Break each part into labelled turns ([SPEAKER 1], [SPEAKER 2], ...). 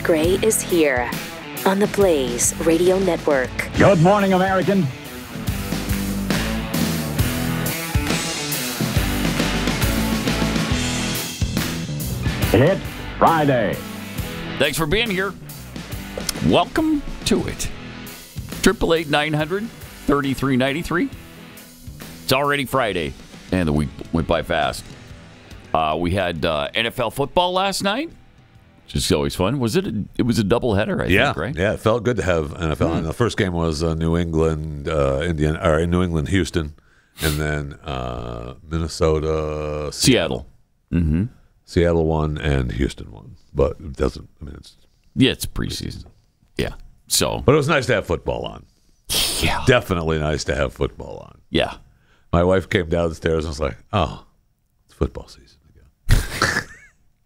[SPEAKER 1] Pat Gray is here on the Blaze Radio Network.
[SPEAKER 2] Good morning, American. It's Friday.
[SPEAKER 3] Thanks for being here. Welcome to it. 888-900-3393. It's already Friday, and the week went by fast. We had NFL football last night, which is always fun. It was a doubleheader, I think, right?
[SPEAKER 4] Yeah, it felt good to have NFL. And the first game was New England, New England, Houston, and then Minnesota,
[SPEAKER 3] Seattle. Mm-hmm.
[SPEAKER 4] Seattle won and Houston won, but it doesn't. I mean,
[SPEAKER 3] it's preseason. Yeah.
[SPEAKER 4] But it was nice to have football on.
[SPEAKER 3] Yeah.
[SPEAKER 4] Definitely nice to have football on.
[SPEAKER 3] Yeah.
[SPEAKER 4] My wife came downstairs and was like, "Oh, it's football season again."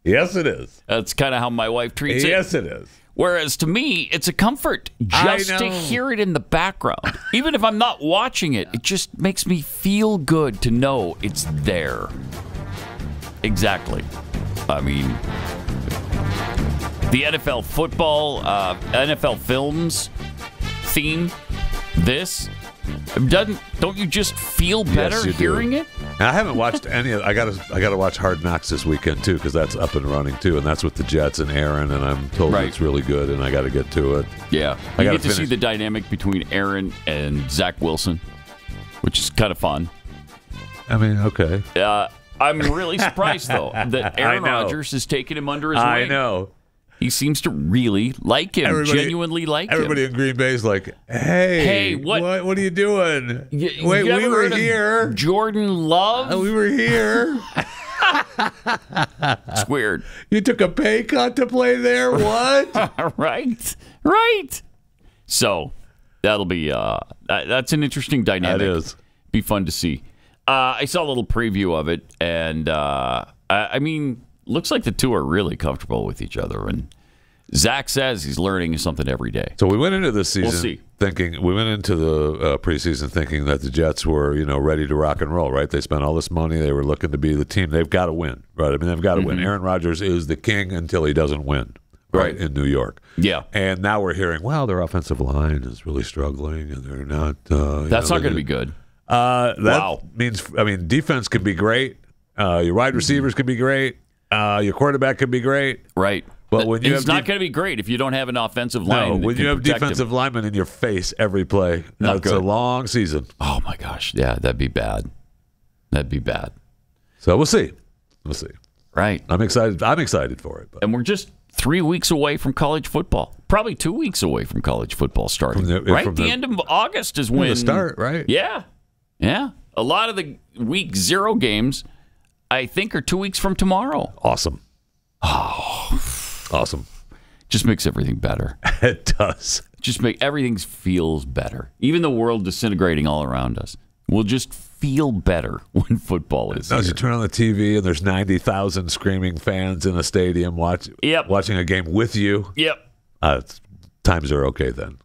[SPEAKER 4] Yes, it is.
[SPEAKER 3] That's kind of how my wife treats it.
[SPEAKER 4] Yes, it is.
[SPEAKER 3] Whereas to me, it's a comfort just to hear it in the background. Even if I'm not watching it, it just makes me feel good to know it's there. Exactly. I mean, the NFL football, NFL films theme, don't you just feel better hearing it?
[SPEAKER 4] Now, I haven't watched any of. I gotta watch Hard Knocks this weekend too, because that's up and running too, and that's with the Jets and Aaron, and I'm told it's really good, and I got to get to it.
[SPEAKER 3] Yeah, you get to see the dynamic between Aaron and Zach Wilson, which is kind of fun.
[SPEAKER 4] I mean, okay.
[SPEAKER 3] I'm really surprised though that Aaron Rodgers has taken him under his wing.
[SPEAKER 4] I know.
[SPEAKER 3] He seems to really like him, genuinely like him.
[SPEAKER 4] Everybody in Green Bay is like, hey, what are you doing? Wait, we were here.
[SPEAKER 3] Jordan Love?
[SPEAKER 4] We were here.
[SPEAKER 3] It's weird.
[SPEAKER 4] You took a pay cut to play there? What?
[SPEAKER 3] Right. So, that'll be, that's an interesting dynamic.
[SPEAKER 4] That is.
[SPEAKER 3] Be fun to see. I saw a little preview of it, and I mean, looks like the two are really comfortable with each other. And Zach says he's learning something every day.
[SPEAKER 4] So we went into this season we went into the preseason thinking that the Jets were, ready to rock and roll, right? They spent all this money. They were looking to be the team. They've got to win, right? I mean, they've got to win. Aaron Rodgers is the king until he doesn't win, right, in New York.
[SPEAKER 3] Yeah.
[SPEAKER 4] And now we're hearing, their offensive line is really struggling, and they're not.
[SPEAKER 3] That's not going to be good.
[SPEAKER 4] That means, defense can be great. Your wide receivers can be great. Your quarterback can be great.
[SPEAKER 3] Right.
[SPEAKER 4] But when
[SPEAKER 3] it's not going to be great if you don't have an offensive line.
[SPEAKER 4] No, when you have defensive linemen in your face every play, it's a long season.
[SPEAKER 3] Oh, my gosh. Yeah, that'd be bad.
[SPEAKER 4] So we'll see.
[SPEAKER 3] Right.
[SPEAKER 4] I'm excited for it.
[SPEAKER 3] And we're just 3 weeks away from college football. Probably 2 weeks away from college football starting. The end of August is when.
[SPEAKER 4] The start, right?
[SPEAKER 3] Yeah. Yeah. A lot of the week 0 games, I think, are 2 weeks from tomorrow.
[SPEAKER 4] Awesome.
[SPEAKER 3] Oh.
[SPEAKER 4] Awesome.
[SPEAKER 3] Just makes everything better.
[SPEAKER 4] It does.
[SPEAKER 3] Just make everything feels better. Even the world disintegrating all around us will just feel better when football is here.
[SPEAKER 4] You turn on the TV and there's 90,000 screaming fans in a stadium watching a game with you.
[SPEAKER 3] Yep.
[SPEAKER 4] Times are okay then.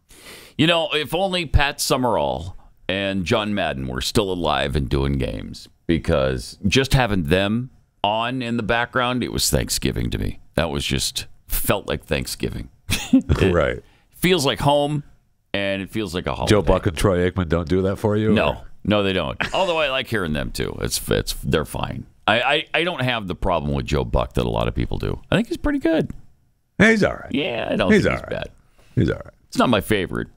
[SPEAKER 3] If only Pat Summerall and John Madden were still alive and doing games, because just having them on in the background, it was Thanksgiving to me. That was just felt like Thanksgiving.
[SPEAKER 4] Right.
[SPEAKER 3] Feels like home, and it feels like a holiday.
[SPEAKER 4] Joe Buck and Troy Aikman don't do that for you?
[SPEAKER 3] No, they don't. Although I like hearing them too. They're fine. I don't have the problem with Joe Buck that a lot of people do. I think he's pretty good.
[SPEAKER 4] He's all right.
[SPEAKER 3] Yeah, I don't think he's bad.
[SPEAKER 4] He's all right.
[SPEAKER 3] It's not my favorite.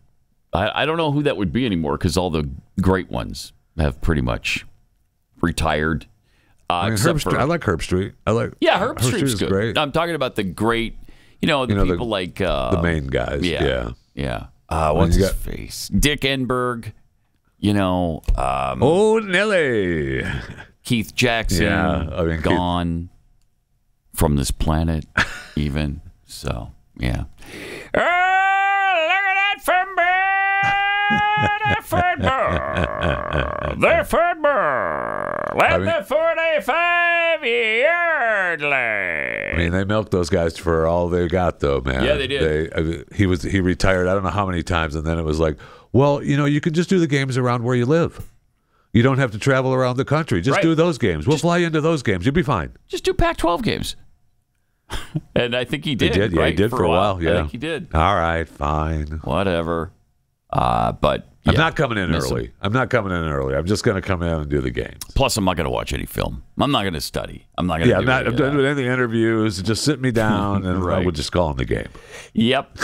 [SPEAKER 3] I don't know who that would be anymore, because all the great ones have pretty much retired.
[SPEAKER 4] I like Herb Street.
[SPEAKER 3] Herb Street's good.
[SPEAKER 4] Great.
[SPEAKER 3] I'm talking about the great, people like
[SPEAKER 4] the main guys.
[SPEAKER 3] Yeah. What's his face? Dick Enberg.
[SPEAKER 4] Nelly.
[SPEAKER 3] Keith Jackson.
[SPEAKER 4] Yeah,
[SPEAKER 3] gone from this planet, even. So, yeah. Oh, look at that football! The football! Let the 45-yard line!
[SPEAKER 4] They milked those guys for all they got, though, man.
[SPEAKER 3] Yeah, they did.
[SPEAKER 4] He retired I don't know how many times, and then it was like, you can just do the games around where you live. You don't have to travel around the country. Just do those games. We'll fly into those games. You'll be fine.
[SPEAKER 3] Just do Pac-12 games. And I think he did.
[SPEAKER 4] He did, yeah,
[SPEAKER 3] right?
[SPEAKER 4] he did for a while. Yeah,
[SPEAKER 3] I think he did.
[SPEAKER 4] All right, fine.
[SPEAKER 3] Whatever. But yeah,
[SPEAKER 4] I'm not coming in early. I'm just going to come in and do the games.
[SPEAKER 3] Plus, I'm not going to watch any film. I'm not going to study. I'm not going to.
[SPEAKER 4] I'm not doing any interviews. Just sit me down, and I would just call him the game.
[SPEAKER 3] Yep.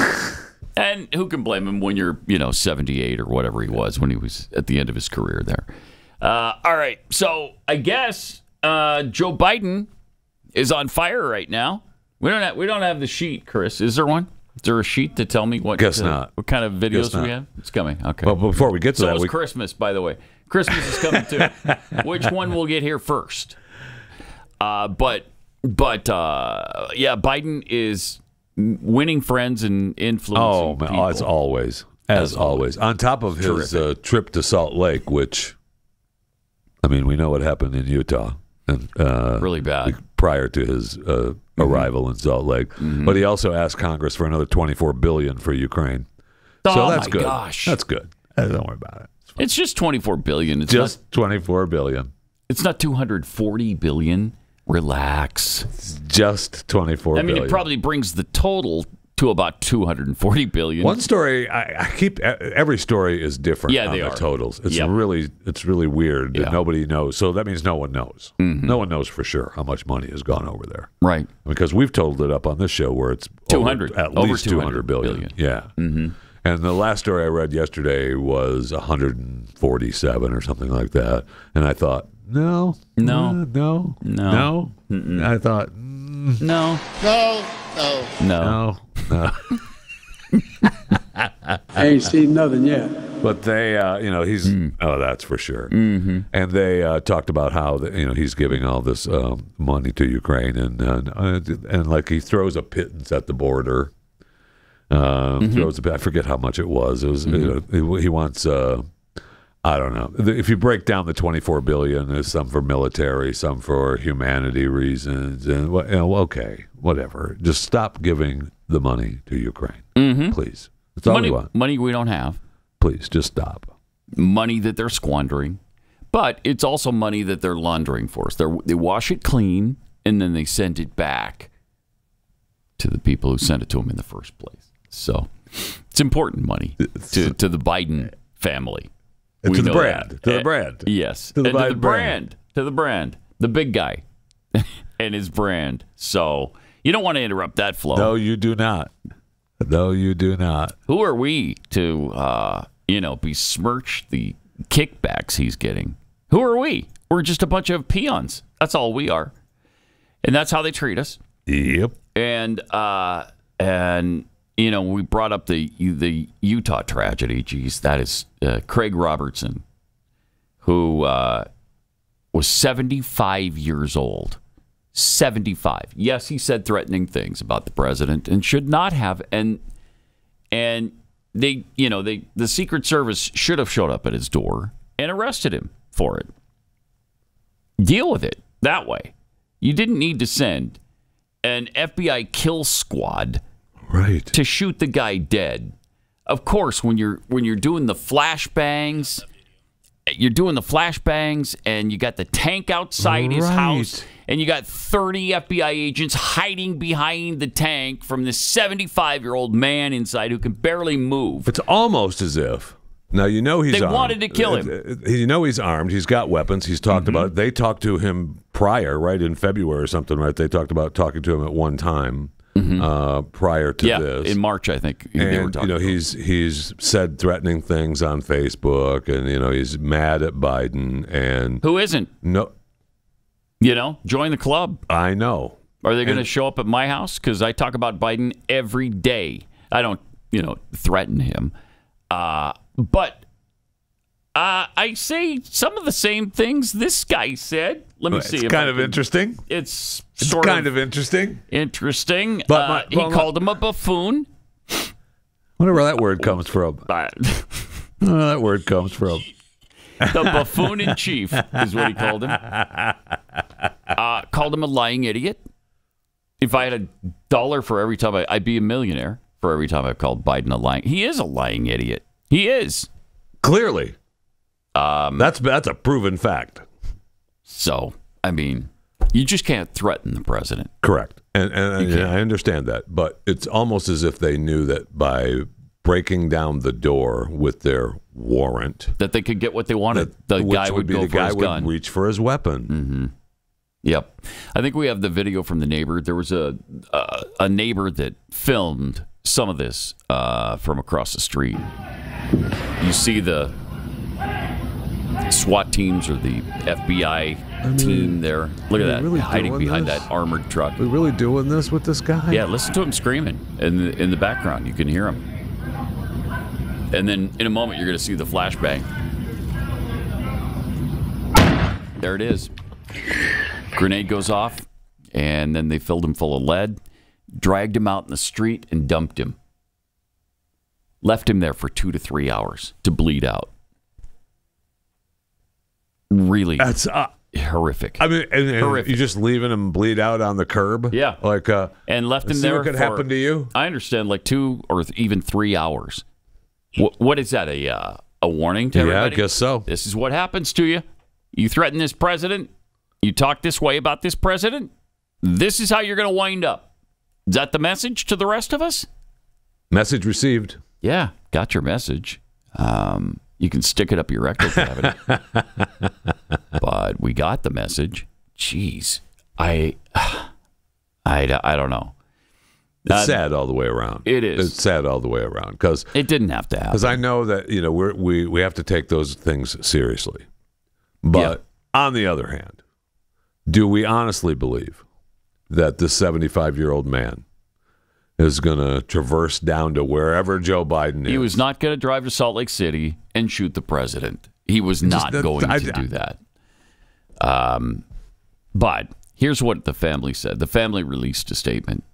[SPEAKER 3] And who can blame him when you're, 78 or whatever he was when he was at the end of his career there. All right. So I guess Joe Biden is on fire right now. We don't have the sheet, Chris. Is there one? Is there a sheet to tell me what?
[SPEAKER 4] Guess not.
[SPEAKER 3] What kind of videos we have? It's coming. Okay.
[SPEAKER 4] But before we get to that,
[SPEAKER 3] it's Christmas, by the way. Christmas is coming too. Which one will get here first? But Biden is winning friends and influencing people.
[SPEAKER 4] As always. On top of his trip to Salt Lake, which, I mean, we know what happened in Utah. And,
[SPEAKER 3] really bad.
[SPEAKER 4] Prior to his arrival in Salt Lake. Mm-hmm. But he also asked Congress for another $24 billion for Ukraine. So that's good.
[SPEAKER 3] Gosh.
[SPEAKER 4] That's good. Don't worry about it.
[SPEAKER 3] It's just $24 billion. It's
[SPEAKER 4] just $24 billion.
[SPEAKER 3] It's not $240 billion. Relax.
[SPEAKER 4] It's just $24 billion.
[SPEAKER 3] I mean, it probably brings the total to about $240 billion.
[SPEAKER 4] One story, I keep, every story is different on the totals. It's really weird.
[SPEAKER 3] Yeah.
[SPEAKER 4] Nobody knows. So that means no one knows. Mm-hmm. No one knows for sure how much money has gone over there.
[SPEAKER 3] Right.
[SPEAKER 4] Because we've totaled it up on this show where it's at least $200 billion. Yeah.
[SPEAKER 3] Mm-hmm.
[SPEAKER 4] And the last story I read yesterday was 147 or something like that. And I thought, no. I thought,
[SPEAKER 3] no.
[SPEAKER 5] I ain't seen nothing yet.
[SPEAKER 4] But they, he's, that's for sure. Mm-hmm. And they talked about how, he's giving all this money to Ukraine and like he throws a pittance at the border. I forget how much it was. It was, he wants, I don't know. If you break down the $24 billion, there's some for military, some for humanity reasons, and okay, whatever. Just stop giving the money to Ukraine, please. That's all we want.
[SPEAKER 3] Money we don't have.
[SPEAKER 4] Please, just stop.
[SPEAKER 3] Money that they're squandering, but it's also money that they're laundering for us. They wash it clean and then they send it back to the people who sent it to them in the first place. So it's important money to the Biden family.
[SPEAKER 4] To the brand.
[SPEAKER 3] Yes.
[SPEAKER 4] To the
[SPEAKER 3] brand. To the brand. The big guy and his brand. So you don't want to interrupt that flow.
[SPEAKER 4] No, you do not.
[SPEAKER 3] Who are we to, besmirch the kickbacks he's getting? Who are we? We're just a bunch of peons. That's all we are. And that's how they treat us.
[SPEAKER 4] Yep.
[SPEAKER 3] And we brought up the Utah tragedy. Geez, that is Craig Robertson, who was 75 years old. 75. Yes, he said threatening things about the president and should not have. And the Secret Service should have showed up at his door and arrested him for it. Deal with it that way. You didn't need to send an FBI kill squad to shoot the guy dead. Of course, when you're doing the flashbangs, and you got the tank outside his house, and you got 30 FBI agents hiding behind the tank from this 75-year-old man inside who can barely move.
[SPEAKER 4] It's almost as if now he's
[SPEAKER 3] they
[SPEAKER 4] armed.
[SPEAKER 3] wanted to kill him.
[SPEAKER 4] He's armed. He's got weapons. He's talked about it. They talked to him prior, right, in February or something, right? They talked about talking to him at one time. Prior to this,
[SPEAKER 3] in March, I think they were talking.
[SPEAKER 4] He's said threatening things on Facebook, and he's mad at Biden. And
[SPEAKER 3] who isn't?
[SPEAKER 4] No,
[SPEAKER 3] join the club.
[SPEAKER 4] I know.
[SPEAKER 3] Are they going to show up at my house? Because I talk about Biden every day. I don't, threaten him, but I say some of the same things this guy said. Let me see.
[SPEAKER 4] It's kind of interesting.
[SPEAKER 3] It's
[SPEAKER 4] kind of interesting.
[SPEAKER 3] Interesting. But he called him a buffoon.
[SPEAKER 4] Whatever that word comes from. The
[SPEAKER 3] buffoon in chief is what he called him. Called him a lying idiot. If I had $1 for every time I'd be a millionaire for every time I've called Biden a lying. He is a lying idiot. He is.
[SPEAKER 4] Clearly. That's a proven fact.
[SPEAKER 3] So, I mean, you just can't threaten the president.
[SPEAKER 4] Correct. And I understand that, but it's almost as if they knew that by breaking down the door with their warrant,
[SPEAKER 3] that they could get what they wanted. The guy would go for his gun.
[SPEAKER 4] Would reach for his weapon.
[SPEAKER 3] Mm-hmm. Yep. I think we have the video from the neighbor. There was a neighbor that filmed some of this from across the street. You see the SWAT teams or the FBI team there. Look at that, really hiding behind that armored truck.
[SPEAKER 4] We're really doing this with this guy?
[SPEAKER 3] Yeah, listen to him screaming in the background. You can hear him. And then in a moment, you're going to see the flashbang. There it is. Grenade goes off, and then they filled him full of lead, dragged him out in the street, and dumped him. Left him there for 2 to 3 hours to bleed out. Really,
[SPEAKER 4] that's
[SPEAKER 3] horrific.
[SPEAKER 4] I mean, and you just leaving him bleed out on the curb?
[SPEAKER 3] Yeah,
[SPEAKER 4] like
[SPEAKER 3] and left him there.
[SPEAKER 4] What could happen to you?
[SPEAKER 3] I understand, like 2 or even 3 hours. What is that? A warning to everybody?
[SPEAKER 4] Yeah, I guess so.
[SPEAKER 3] This is what happens to you. You threaten this president. You talk this way about this president. This is how you're going to wind up. Is that the message to the rest of us?
[SPEAKER 4] Message received.
[SPEAKER 3] Yeah, got your message. You can stick it up your rectal cavity. But we got the message. Jeez, I don't know.
[SPEAKER 4] It's sad all the way around.
[SPEAKER 3] It is.
[SPEAKER 4] It's sad all the way around because
[SPEAKER 3] it didn't have to happen.
[SPEAKER 4] Because I know that we have to take those things seriously. But on the other hand, do we honestly believe that this 75-year-old man is going to traverse down to wherever Joe Biden is?
[SPEAKER 3] He was not going to drive to Salt Lake City and shoot the president. He was not going to do that. But here's what the family said. The family released a statement.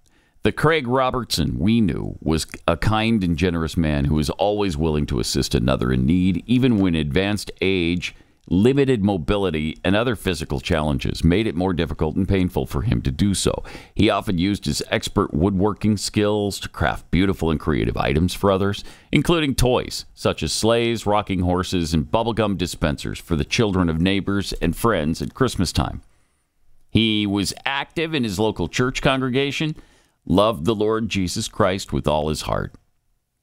[SPEAKER 3] The Craig Robertson we knew was a kind and generous man who was always willing to assist another in need, even when advanced age, limited mobility, and other physical challenges made it more difficult and painful for him to do so. He often used his expert woodworking skills to craft beautiful and creative items for others, including toys such as sleighs, rocking horses, and bubblegum dispensers for the children of neighbors and friends at Christmas time. He was active in his local church congregation, loved the Lord Jesus Christ with all his heart.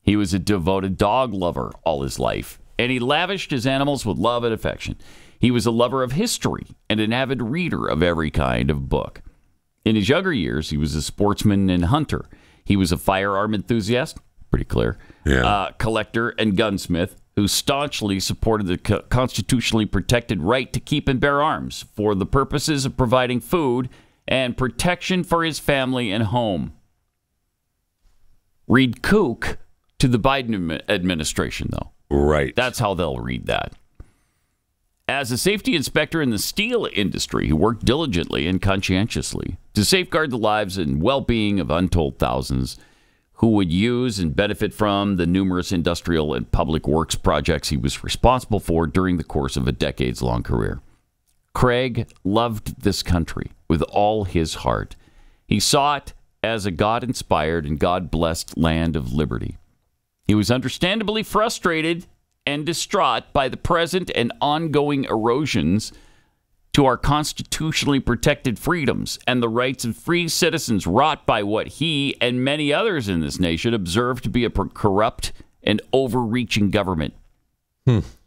[SPEAKER 3] He was a devoted dog lover all his life, and he lavished his animals with love and affection. He was a lover of history and an avid reader of every kind of book. In his younger years, he was a sportsman and hunter. He was a firearm enthusiast, pretty clear, collector and gunsmith who staunchly supported the constitutionally protected right to keep and bear arms for the purposes of providing food and protection for his family and home. Read kook to the Biden administration, though.
[SPEAKER 4] Right.
[SPEAKER 3] That's how they'll read that. As a safety inspector in the steel industry, he worked diligently and conscientiously to safeguard the lives and well-being of untold thousands who would use and benefit from the numerous industrial and public works projects he was responsible for during the course of a decades-long career. Craig loved this country with all his heart. He saw it as a God-inspired and God-blessed land of liberty. He was understandably frustrated and distraught by the present and ongoing erosions to our constitutionally protected freedoms and the rights of free citizens wrought by what he and many others in this nation observed to be a corrupt and overreaching government.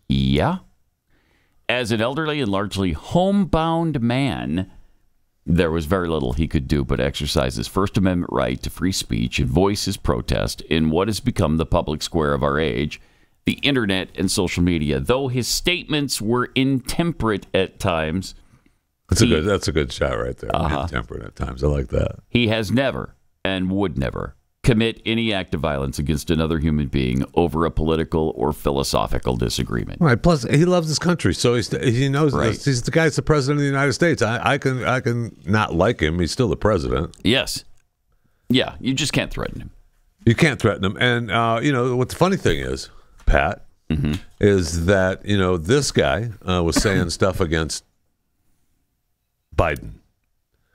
[SPEAKER 3] Yeah. As an elderly and largely homebound man, there was very little he could do but exercise his First Amendment right to free speech and voice his protest in what has become the public square of our age, the internet and social media. Though his statements were intemperate at times.
[SPEAKER 4] That's a good shot right there. Intemperate at times. I like that.
[SPEAKER 3] He has never and would never commit any act of violence against another human being over a political or philosophical disagreement.
[SPEAKER 4] Right. Plus, he loves his country, so he knows this. He's the guy that's the president of the United States. I can not like him. He's still the president.
[SPEAKER 3] Yes. Yeah. You just can't threaten him.
[SPEAKER 4] You can't threaten him. And what the funny thing is, Pat, is that this guy was saying stuff against Biden.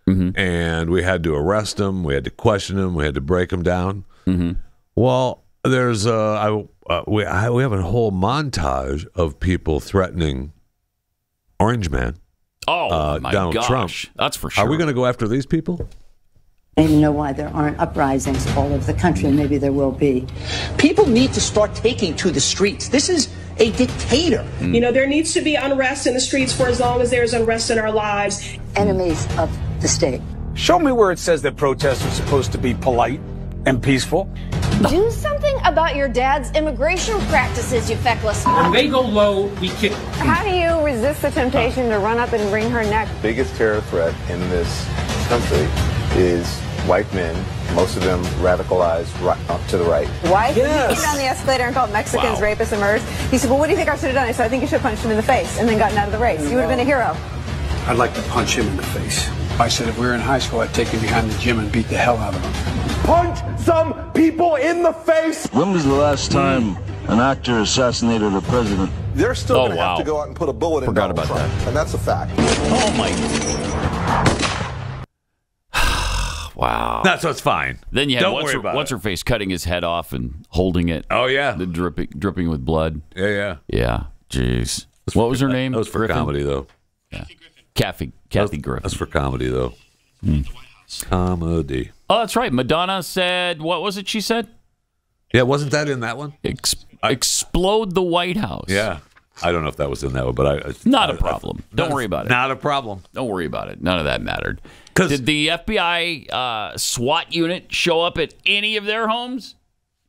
[SPEAKER 4] And we had to arrest him. We had to question him. We had to break him down. Well, there's we have a whole montage of people threatening Orange Man.
[SPEAKER 3] Oh, my
[SPEAKER 4] Donald
[SPEAKER 3] gosh.
[SPEAKER 4] Trump.
[SPEAKER 3] That's for sure.
[SPEAKER 4] Are we going to go after these people?
[SPEAKER 6] I don't know why there aren't uprisings all over the country, and maybe there will be.
[SPEAKER 7] People need to start taking to the streets. This is a dictator.
[SPEAKER 8] You know, there needs to be unrest in the streets for as long as there's unrest in our lives.
[SPEAKER 6] Enemies of the state.
[SPEAKER 9] Show me where it says that protests are supposed to be polite and peaceful.
[SPEAKER 10] Do something about your dad's immigration practices, you feckless.
[SPEAKER 9] When they go low, we kick.
[SPEAKER 10] How do you resist the temptation to run up and wring her neck?
[SPEAKER 11] The biggest terror threat in this country is white men, most of them radicalized up to the right.
[SPEAKER 10] Why? Yes. He came down the escalator and called Mexicans rapists and murderers. He said, well, what do you think I should have done? I said, I think you should have punched him in the face and then gotten out of the race. You would have been a hero.
[SPEAKER 5] I'd like to punch him in the face. I said if we were in high school, I'd take him behind the gym and beat the hell out of him.
[SPEAKER 9] Punch some people in the face.
[SPEAKER 12] When was the last time an actor assassinated a president?
[SPEAKER 11] They're still going to have to go out and put a bullet in Donald Trump, and that's a fact.
[SPEAKER 3] Oh, my. Wow.
[SPEAKER 4] That's what's fine.
[SPEAKER 3] Then you had what's her face cutting his head off and holding it.
[SPEAKER 4] Oh, yeah.
[SPEAKER 3] The dripping with blood.
[SPEAKER 4] Yeah.
[SPEAKER 3] Yeah. Jeez. What was her name?
[SPEAKER 4] That was for comedy, though.
[SPEAKER 3] Yeah. Kathy Griffin.
[SPEAKER 4] That's for comedy, though. Comedy.
[SPEAKER 3] Oh, that's right. Madonna said, what was it she said?
[SPEAKER 4] Yeah, wasn't that in that one?
[SPEAKER 3] Explode the White House.
[SPEAKER 4] Yeah. I don't know if that was in that one, but
[SPEAKER 3] not a problem. Don't worry about it.
[SPEAKER 4] Not a problem.
[SPEAKER 3] Don't worry about it. None of that mattered. Did the FBI SWAT unit show up at any of their homes?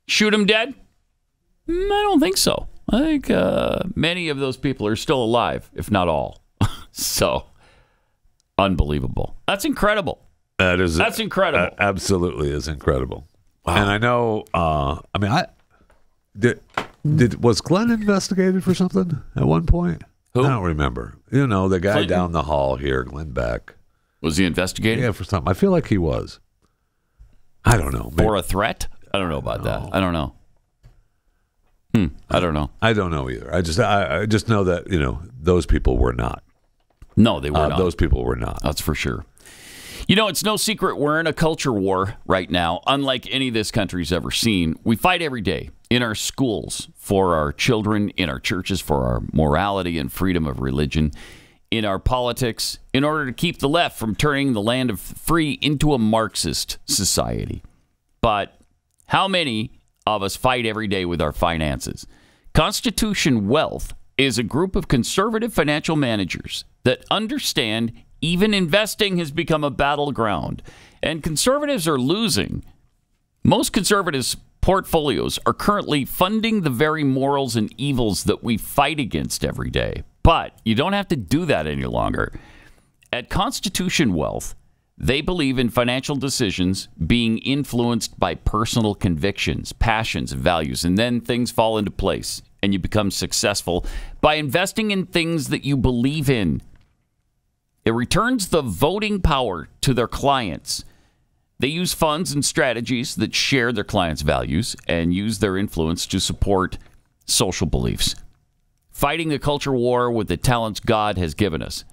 [SPEAKER 3] Shoot them dead? I don't think so. I think many of those people are still alive, if not all. So, unbelievable. That's incredible. That's incredible.
[SPEAKER 4] That absolutely is incredible. Wow. And I know, was Glenn investigated for something at one point?
[SPEAKER 3] Who?
[SPEAKER 4] I don't remember. You know, the guy Clinton? Down the hall here, Glenn Beck.
[SPEAKER 3] Was he investigated?
[SPEAKER 4] Yeah, for something. I feel like he was. I don't know.
[SPEAKER 3] For a threat? I don't know about that. I don't know. I don't know.
[SPEAKER 4] I don't know either. I just know that, those people were not.
[SPEAKER 3] No, they were not.
[SPEAKER 4] Those people were not.
[SPEAKER 3] That's for sure. It's no secret we're in a culture war right now, unlike any this country's ever seen. We fight every day in our schools for our children, in our churches for our morality and freedom of religion, in our politics, in order to keep the left from turning the land of free into a Marxist society. But how many of us fight every day with our finances? Constitution Wealth is a group of conservative financial managers that understand even investing has become a battleground, and conservatives are losing. Most conservatives' portfolios are currently funding the very morals and evils that we fight against every day. But you don't have to do that any longer. At Constitution Wealth, they believe in financial decisions being influenced by personal convictions, passions, and values, and then things fall into place, and you become successful by investing in things that you believe in. It returns the voting power to their clients. They use funds and strategies that share their clients' values and use their influence to support social beliefs. Fighting the culture war with the talents God has given us.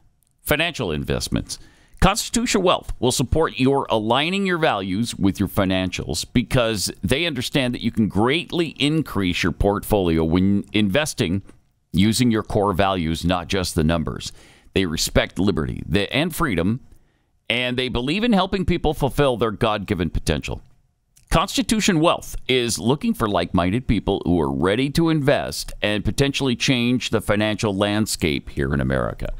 [SPEAKER 3] Financial investments. Constitution Wealth will support your aligning your values with your financials because they understand that you can greatly increase your portfolio when investing using your core values, not just the numbers. They respect liberty and freedom, and they believe in helping people fulfill their God-given potential. Constitution Wealth is looking for like-minded people who are ready to invest and potentially change the financial landscape here in America.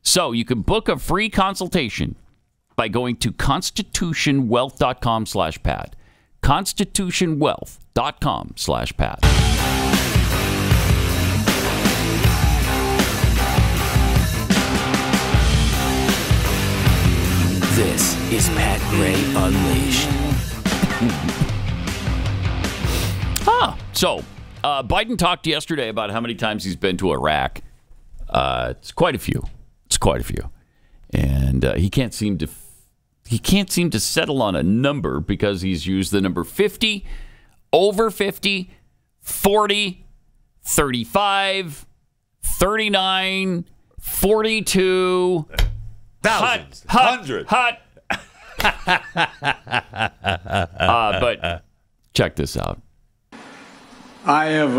[SPEAKER 3] So you can book a free consultation by going to constitutionwealth.com/Pat. constitutionwealth.com/Pat.
[SPEAKER 1] This is Pat Gray Unleashed.
[SPEAKER 3] So Biden talked yesterday about how many times he's been to Iraq. It's quite a few. And he can't seem to settle on a number because he's used the number 50, over 50, 40, 35, 39, 42.
[SPEAKER 4] Thousands. Hundreds.
[SPEAKER 3] But check this out.
[SPEAKER 5] I have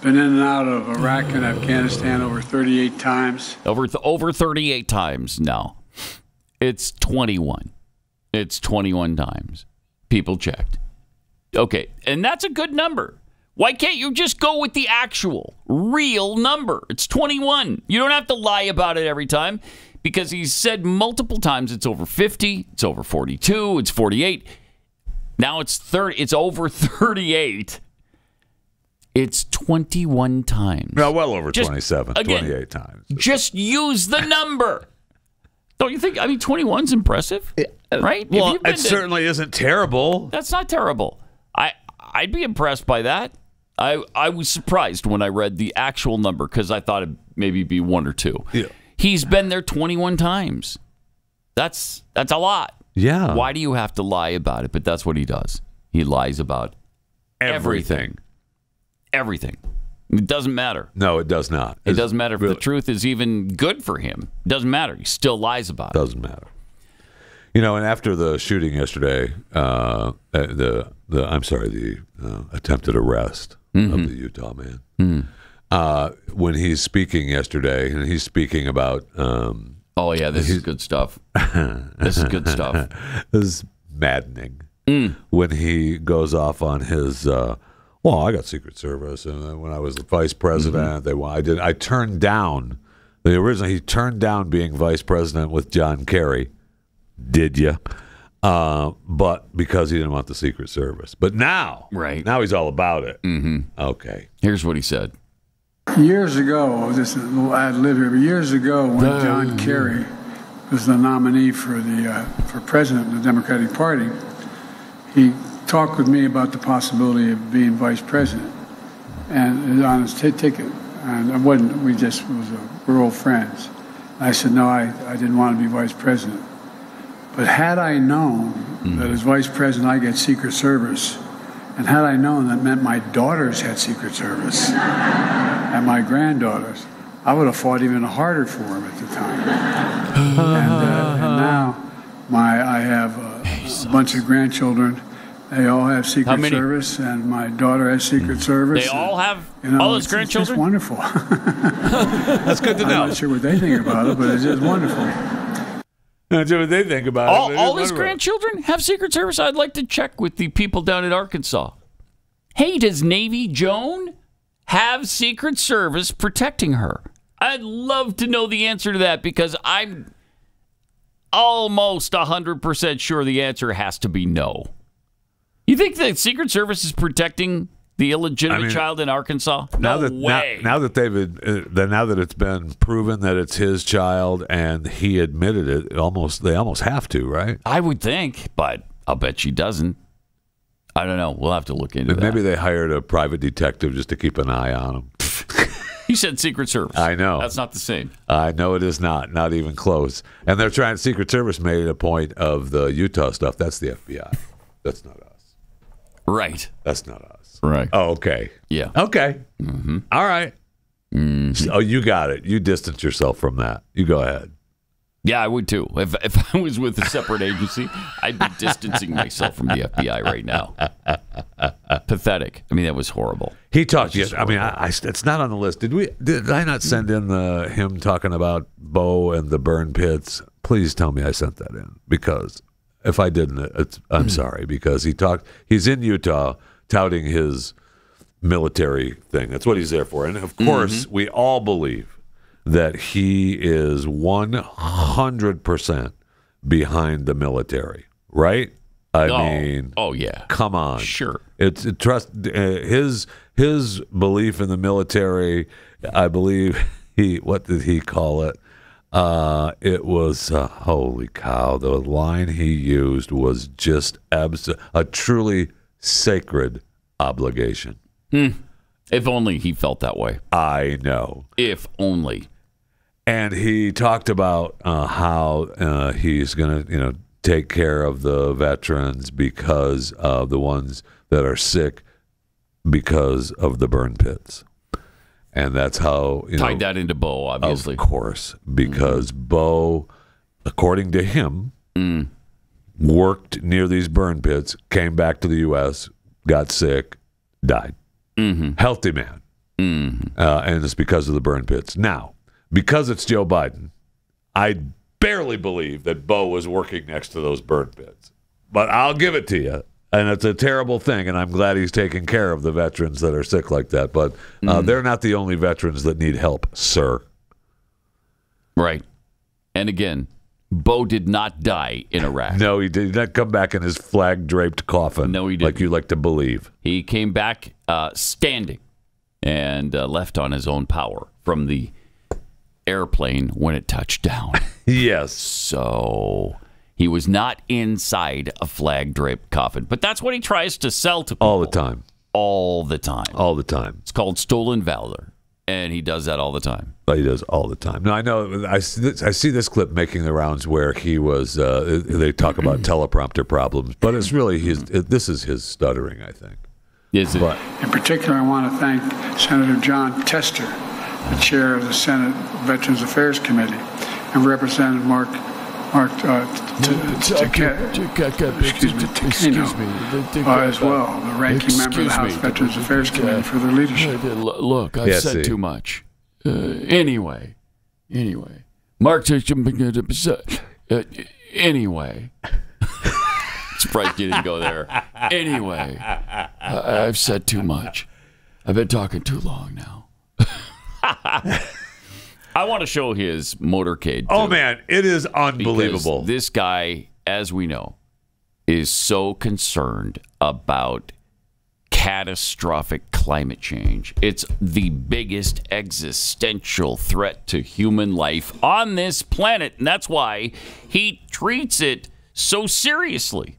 [SPEAKER 5] been in and out of Iraq and Afghanistan over 38 times.
[SPEAKER 3] Over 38 times now. It's 21. It's 21 times. People checked. Okay, and that's a good number. Why can't you just go with the actual, real number? It's 21. You don't have to lie about it every time because he's said multiple times it's over 50, it's over 42, it's 48. Now it's 30. It's over 38. It's 21 times.
[SPEAKER 4] No, well over 27, again, 28 times.
[SPEAKER 3] Just use the number. Don't you think? I mean, 21's impressive, right?
[SPEAKER 4] Well, it certainly isn't terrible.
[SPEAKER 3] That's not terrible. I'd be impressed by that. I was surprised when I read the actual number because I thought it'd maybe be 1 or 2.
[SPEAKER 4] Yeah.
[SPEAKER 3] He's been there 21 times. That's a lot.
[SPEAKER 4] Yeah.
[SPEAKER 3] Why do you have to lie about it? But that's what he does. He lies about everything. Everything. It doesn't matter.
[SPEAKER 4] No, it does not.
[SPEAKER 3] It doesn't matter if the truth is even good for him. It doesn't matter. He still lies about it.
[SPEAKER 4] Doesn't matter. And after the shooting yesterday, the attempted arrest of the Utah man. When he's speaking yesterday, and he's speaking about.
[SPEAKER 3] This is good stuff. This is good stuff.
[SPEAKER 4] This is maddening. When he goes off on his. I got Secret Service, and then when I was the vice president, I turned down the original. He turned down being vice president with John Kerry. Did you? But because he didn't want the Secret Service. But now he's all about it. Okay.
[SPEAKER 3] Here's what he said.
[SPEAKER 5] Years ago, this is a little ad lib here, but years ago when John Kerry was the nominee for president of the Democratic Party, he talked with me about the possibility of being vice president, and on his ticket, and we're old friends. I said no, I didn't want to be vice president, but had I known that as vice president I get Secret Service, and had I known that meant my daughters had Secret Service and my granddaughters, I would have fought even harder for him at the time. And now I have a bunch of grandchildren. They all have Secret Service, and my daughter has Secret Service.
[SPEAKER 3] They all have all those grandchildren?
[SPEAKER 5] It's wonderful.
[SPEAKER 4] That's good to know.
[SPEAKER 5] I'm not sure what they think about it, but it's just wonderful.
[SPEAKER 4] Not sure what they think about it.
[SPEAKER 3] All his grandchildren have Secret Service? I'd like to check with the people down in Arkansas. Hey, does Navy Joan have Secret Service protecting her? I'd love to know the answer to that because I'm almost 100% sure the answer has to be no. You think the Secret Service is protecting the illegitimate child in Arkansas? No way.
[SPEAKER 4] Now that it's been proven that it's his child and he admitted it, they almost have to, right?
[SPEAKER 3] I would think, but I'll bet she doesn't. I don't know. We'll have to look into that.
[SPEAKER 4] Maybe they hired a private detective just to keep an eye on him.
[SPEAKER 3] He said Secret Service.
[SPEAKER 4] I know.
[SPEAKER 3] That's not the same.
[SPEAKER 4] I know it is not. Not even close. And they're trying. Secret Service made a point of the Utah stuff. That's the FBI. That's not us.
[SPEAKER 3] Right.
[SPEAKER 4] That's not us.
[SPEAKER 3] Right.
[SPEAKER 4] Oh, okay.
[SPEAKER 3] Yeah.
[SPEAKER 4] Okay. Mm-hmm. All right. Mm-hmm. Oh, you got it. You distance yourself from that. You go ahead.
[SPEAKER 3] Yeah, I would too. If I was with a separate agency, I'd be distancing myself from the FBI right now. Pathetic. I mean, that was horrible.
[SPEAKER 4] He talked. Yes. I mean, it's not on the list. Did I not send in him talking about Bo and the burn pits? Please tell me I sent that in, because if I didn't, I'm sorry, because he's in Utah touting his military thing. That's what he's there for. And of course, we all believe that he is 100% behind the military, right? I mean,
[SPEAKER 3] oh yeah,
[SPEAKER 4] come on,
[SPEAKER 3] sure.
[SPEAKER 4] It's his belief in the military. I believe what did he call it? It was holy cow. The line he used was just a truly sacred obligation.
[SPEAKER 3] If only he felt that way.
[SPEAKER 4] I know.
[SPEAKER 3] If only.
[SPEAKER 4] And he talked about how he's going to, take care of the veterans because of the ones that are sick because of the burn pits. And that's how,
[SPEAKER 3] tied that into Bo, obviously.
[SPEAKER 4] Of course, because Bo, according to him, worked near these burn pits, came back to the U.S., got sick, died. Healthy man. And it's because of the burn pits. Now, because it's Joe Biden, I barely believe that Bo was working next to those burn pits. But I'll give it to you. And it's a terrible thing, and I'm glad he's taking care of the veterans that are sick like that. But they're not the only veterans that need help, sir.
[SPEAKER 3] Right. And again, Bo did not die in Iraq.
[SPEAKER 4] No, he did not come back in his flag-draped coffin.
[SPEAKER 3] No, he didn't.
[SPEAKER 4] Like you like to believe.
[SPEAKER 3] He came back standing and left on his own power from the airplane when it touched down.
[SPEAKER 4] Yes.
[SPEAKER 3] So he was not inside a flag-draped coffin. But that's what he tries to sell to people.
[SPEAKER 4] All the time.
[SPEAKER 3] All the time.
[SPEAKER 4] All the time.
[SPEAKER 3] It's called stolen valor. And he does that all the time.
[SPEAKER 4] But he does all the time. No, I know. I see this clip making the rounds where he was. They talk about teleprompter problems, but it's really this is his stuttering, I think.
[SPEAKER 3] Is it?
[SPEAKER 4] But,
[SPEAKER 5] in particular, I want to thank Senator John Tester, the chair of the Senate Veterans Affairs Committee, and Representative Mark Takino, as well, the ranking member of the House Veterans Affairs Committee, for their leadership.
[SPEAKER 3] Look, I've said too much. Anyway, Mark anyway. Surprised you didn't go there. Anyway, I've said too much. I've been talking too long now. I want to show his motorcade.
[SPEAKER 4] Oh, man, it is unbelievable.
[SPEAKER 3] Because this guy, as we know, is so concerned about catastrophic climate change. It's the biggest existential threat to human life on this planet, and that's why he treats it so seriously.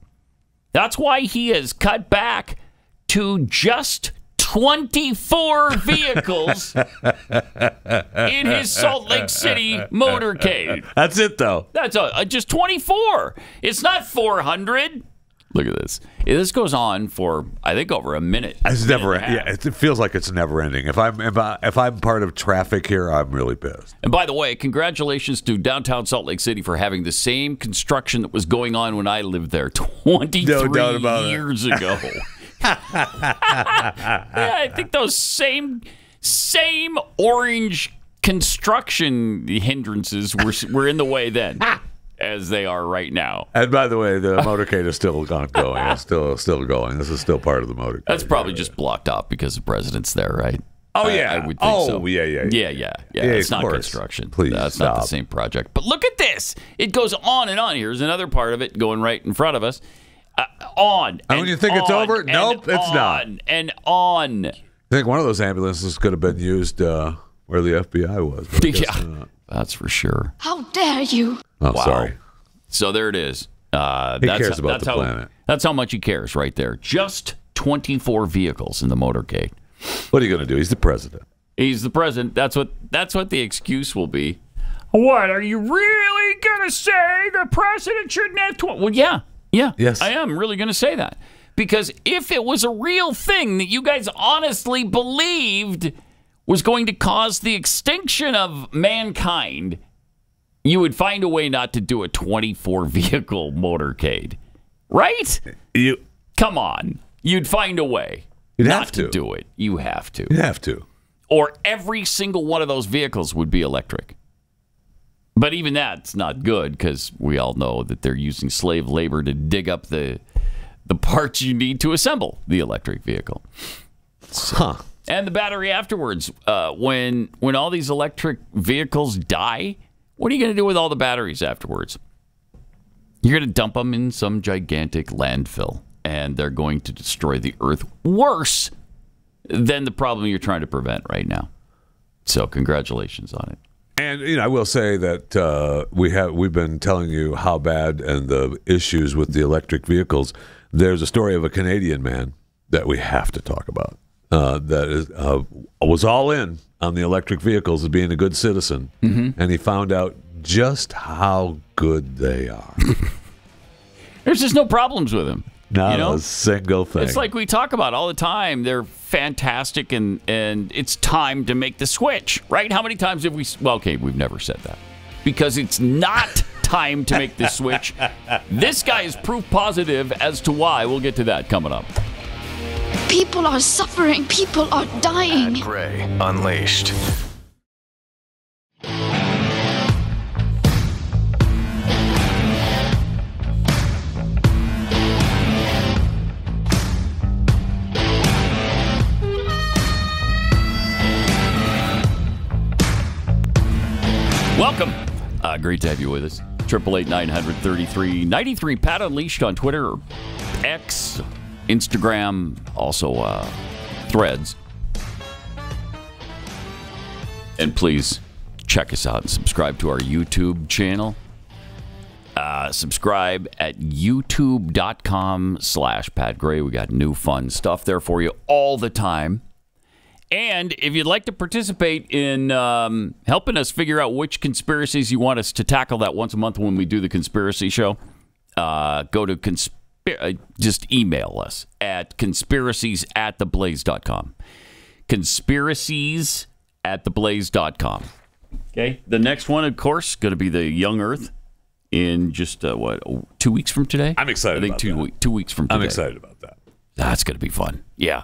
[SPEAKER 3] That's why he has cut back to just 24 vehicles in his Salt Lake City motorcade.
[SPEAKER 4] That's it, though.
[SPEAKER 3] That's just 24. It's not 400. Look at this. This goes on for, I think, over a minute.
[SPEAKER 4] It's never. Yeah, it feels like it's never ending. If I'm part of traffic here, I'm really pissed.
[SPEAKER 3] And by the way, congratulations to downtown Salt Lake City for having the same construction that was going on when I lived there 23 years ago. Yeah, I think those same orange construction hindrances were in the way then, as they are right now.
[SPEAKER 4] And by the way, the motorcade is still going. It's still going. This is still part of the motorcade.
[SPEAKER 3] That's probably just blocked off because the president's there, right?
[SPEAKER 4] Oh yeah,
[SPEAKER 3] I would think so.
[SPEAKER 4] Yeah.
[SPEAKER 3] It's not construction.
[SPEAKER 4] Please,
[SPEAKER 3] that's not the same project. But look at this. It goes on and on. Here's another part of it going right in front of us. And
[SPEAKER 4] when you think it's over, nope, it's not.
[SPEAKER 3] And on.
[SPEAKER 4] I think one of those ambulances could have been used where the FBI was.
[SPEAKER 3] Yeah, that's for sure.
[SPEAKER 13] How dare you?
[SPEAKER 4] Oh, wow. Sorry.
[SPEAKER 3] So there it is.
[SPEAKER 4] He cares about the planet.
[SPEAKER 3] That's how much he cares right there. Just 24 vehicles in the motorcade.
[SPEAKER 4] What are you going to do? He's the president.
[SPEAKER 3] He's the president. That's what the excuse will be. What, are you really going to say the president shouldn't have 20? Well, yeah. Yeah,
[SPEAKER 4] yes.
[SPEAKER 3] I am really going to say that. Because if it was a real thing that you guys honestly believed was going to cause the extinction of mankind, you would find a way not to do a 24-vehicle motorcade. Right? Come on. You'd find a way not to do it. You have to.
[SPEAKER 4] You have to.
[SPEAKER 3] Or every single one of those vehicles would be electric. But even that's not good because we all know that they're using slave labor to dig up the parts you need to assemble the electric vehicle. And the battery afterwards. When all these electric vehicles die, what are you going to do with all the batteries afterwards? You're going to dump them in some gigantic landfill, and they're going to destroy the earth worse than the problem you're trying to prevent right now. So congratulations on it.
[SPEAKER 4] And I will say that we've been telling you how bad and the issues with the electric vehicles. There's a story of a Canadian man that we have to talk about. That was all in on the electric vehicles as being a good citizen, and he found out just how good they are.
[SPEAKER 3] There's just no problems with them.
[SPEAKER 4] Not a single thing.
[SPEAKER 3] It's like we talk about all the time. They're fantastic, and it's time to make the switch, right? How many times have we... Well, okay, we've never said that. Because it's not time to make the switch. This guy is proof positive as to why. We'll get to that coming up.
[SPEAKER 13] People are suffering. People are dying.
[SPEAKER 14] Pat Gray Unleashed.
[SPEAKER 3] Welcome. Great to have you with us. 888-900-3393. Pat Unleashed on Twitter, X, Instagram, also Threads. And please check us out and subscribe to our YouTube channel. Subscribe at youtube.com/Pat Gray. We got new fun stuff there for you all the time. And if you'd like to participate in helping us figure out which conspiracies you want us to tackle that once a month when we do the conspiracy show, go to just email us at conspiracies@theblaze.com. Conspiracies@theblaze.com. Okay. The next one, of course, going to be the Young Earth in just 2 weeks from today.
[SPEAKER 4] I'm excited.
[SPEAKER 3] I think
[SPEAKER 4] about
[SPEAKER 3] 2 weeks from today.
[SPEAKER 4] I'm excited about that.
[SPEAKER 3] That's going to be fun. Yeah.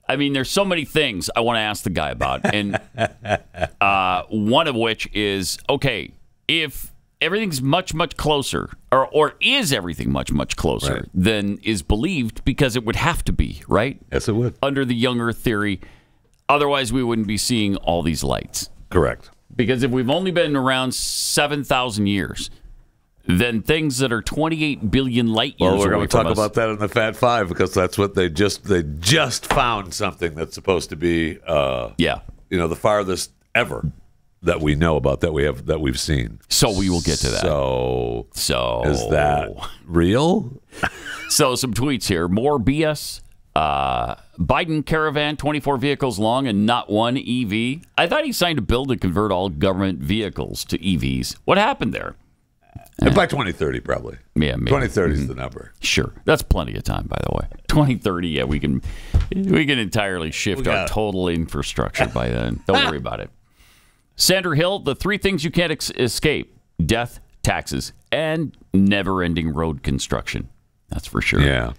[SPEAKER 3] I mean, there's so many things I want to ask the guy about, and one of which is, okay, if everything's much, much closer, or is everything much, much closer than is believed, because it would have to be, right?
[SPEAKER 4] Yes, it would.
[SPEAKER 3] Under the Young Earth theory. Otherwise, we wouldn't be seeing all these lights.
[SPEAKER 4] Correct.
[SPEAKER 3] Because if we've only been around 7,000 years, then things that are 28 billion light years away from us.
[SPEAKER 4] Well, we're going to talk about that in the Fat Five, because that's what they just found something that's supposed to be, the farthest ever that we know about, that we've seen.
[SPEAKER 3] So we will get to that.
[SPEAKER 4] So is that real?
[SPEAKER 3] So some tweets here. More BS. Biden caravan, 24 vehicles long and not one EV. I thought he signed a bill to convert all government vehicles to EVs. What happened there?
[SPEAKER 4] By 2030, probably.
[SPEAKER 3] Yeah, maybe.
[SPEAKER 4] 2030 is the number.
[SPEAKER 3] Sure. That's plenty of time, by the way. 2030, yeah, we can entirely shift our total infrastructure by then. Don't worry about it. Sandra Hill, the three things you can't escape: death, taxes, and never-ending road construction. That's for sure.
[SPEAKER 4] Yeah.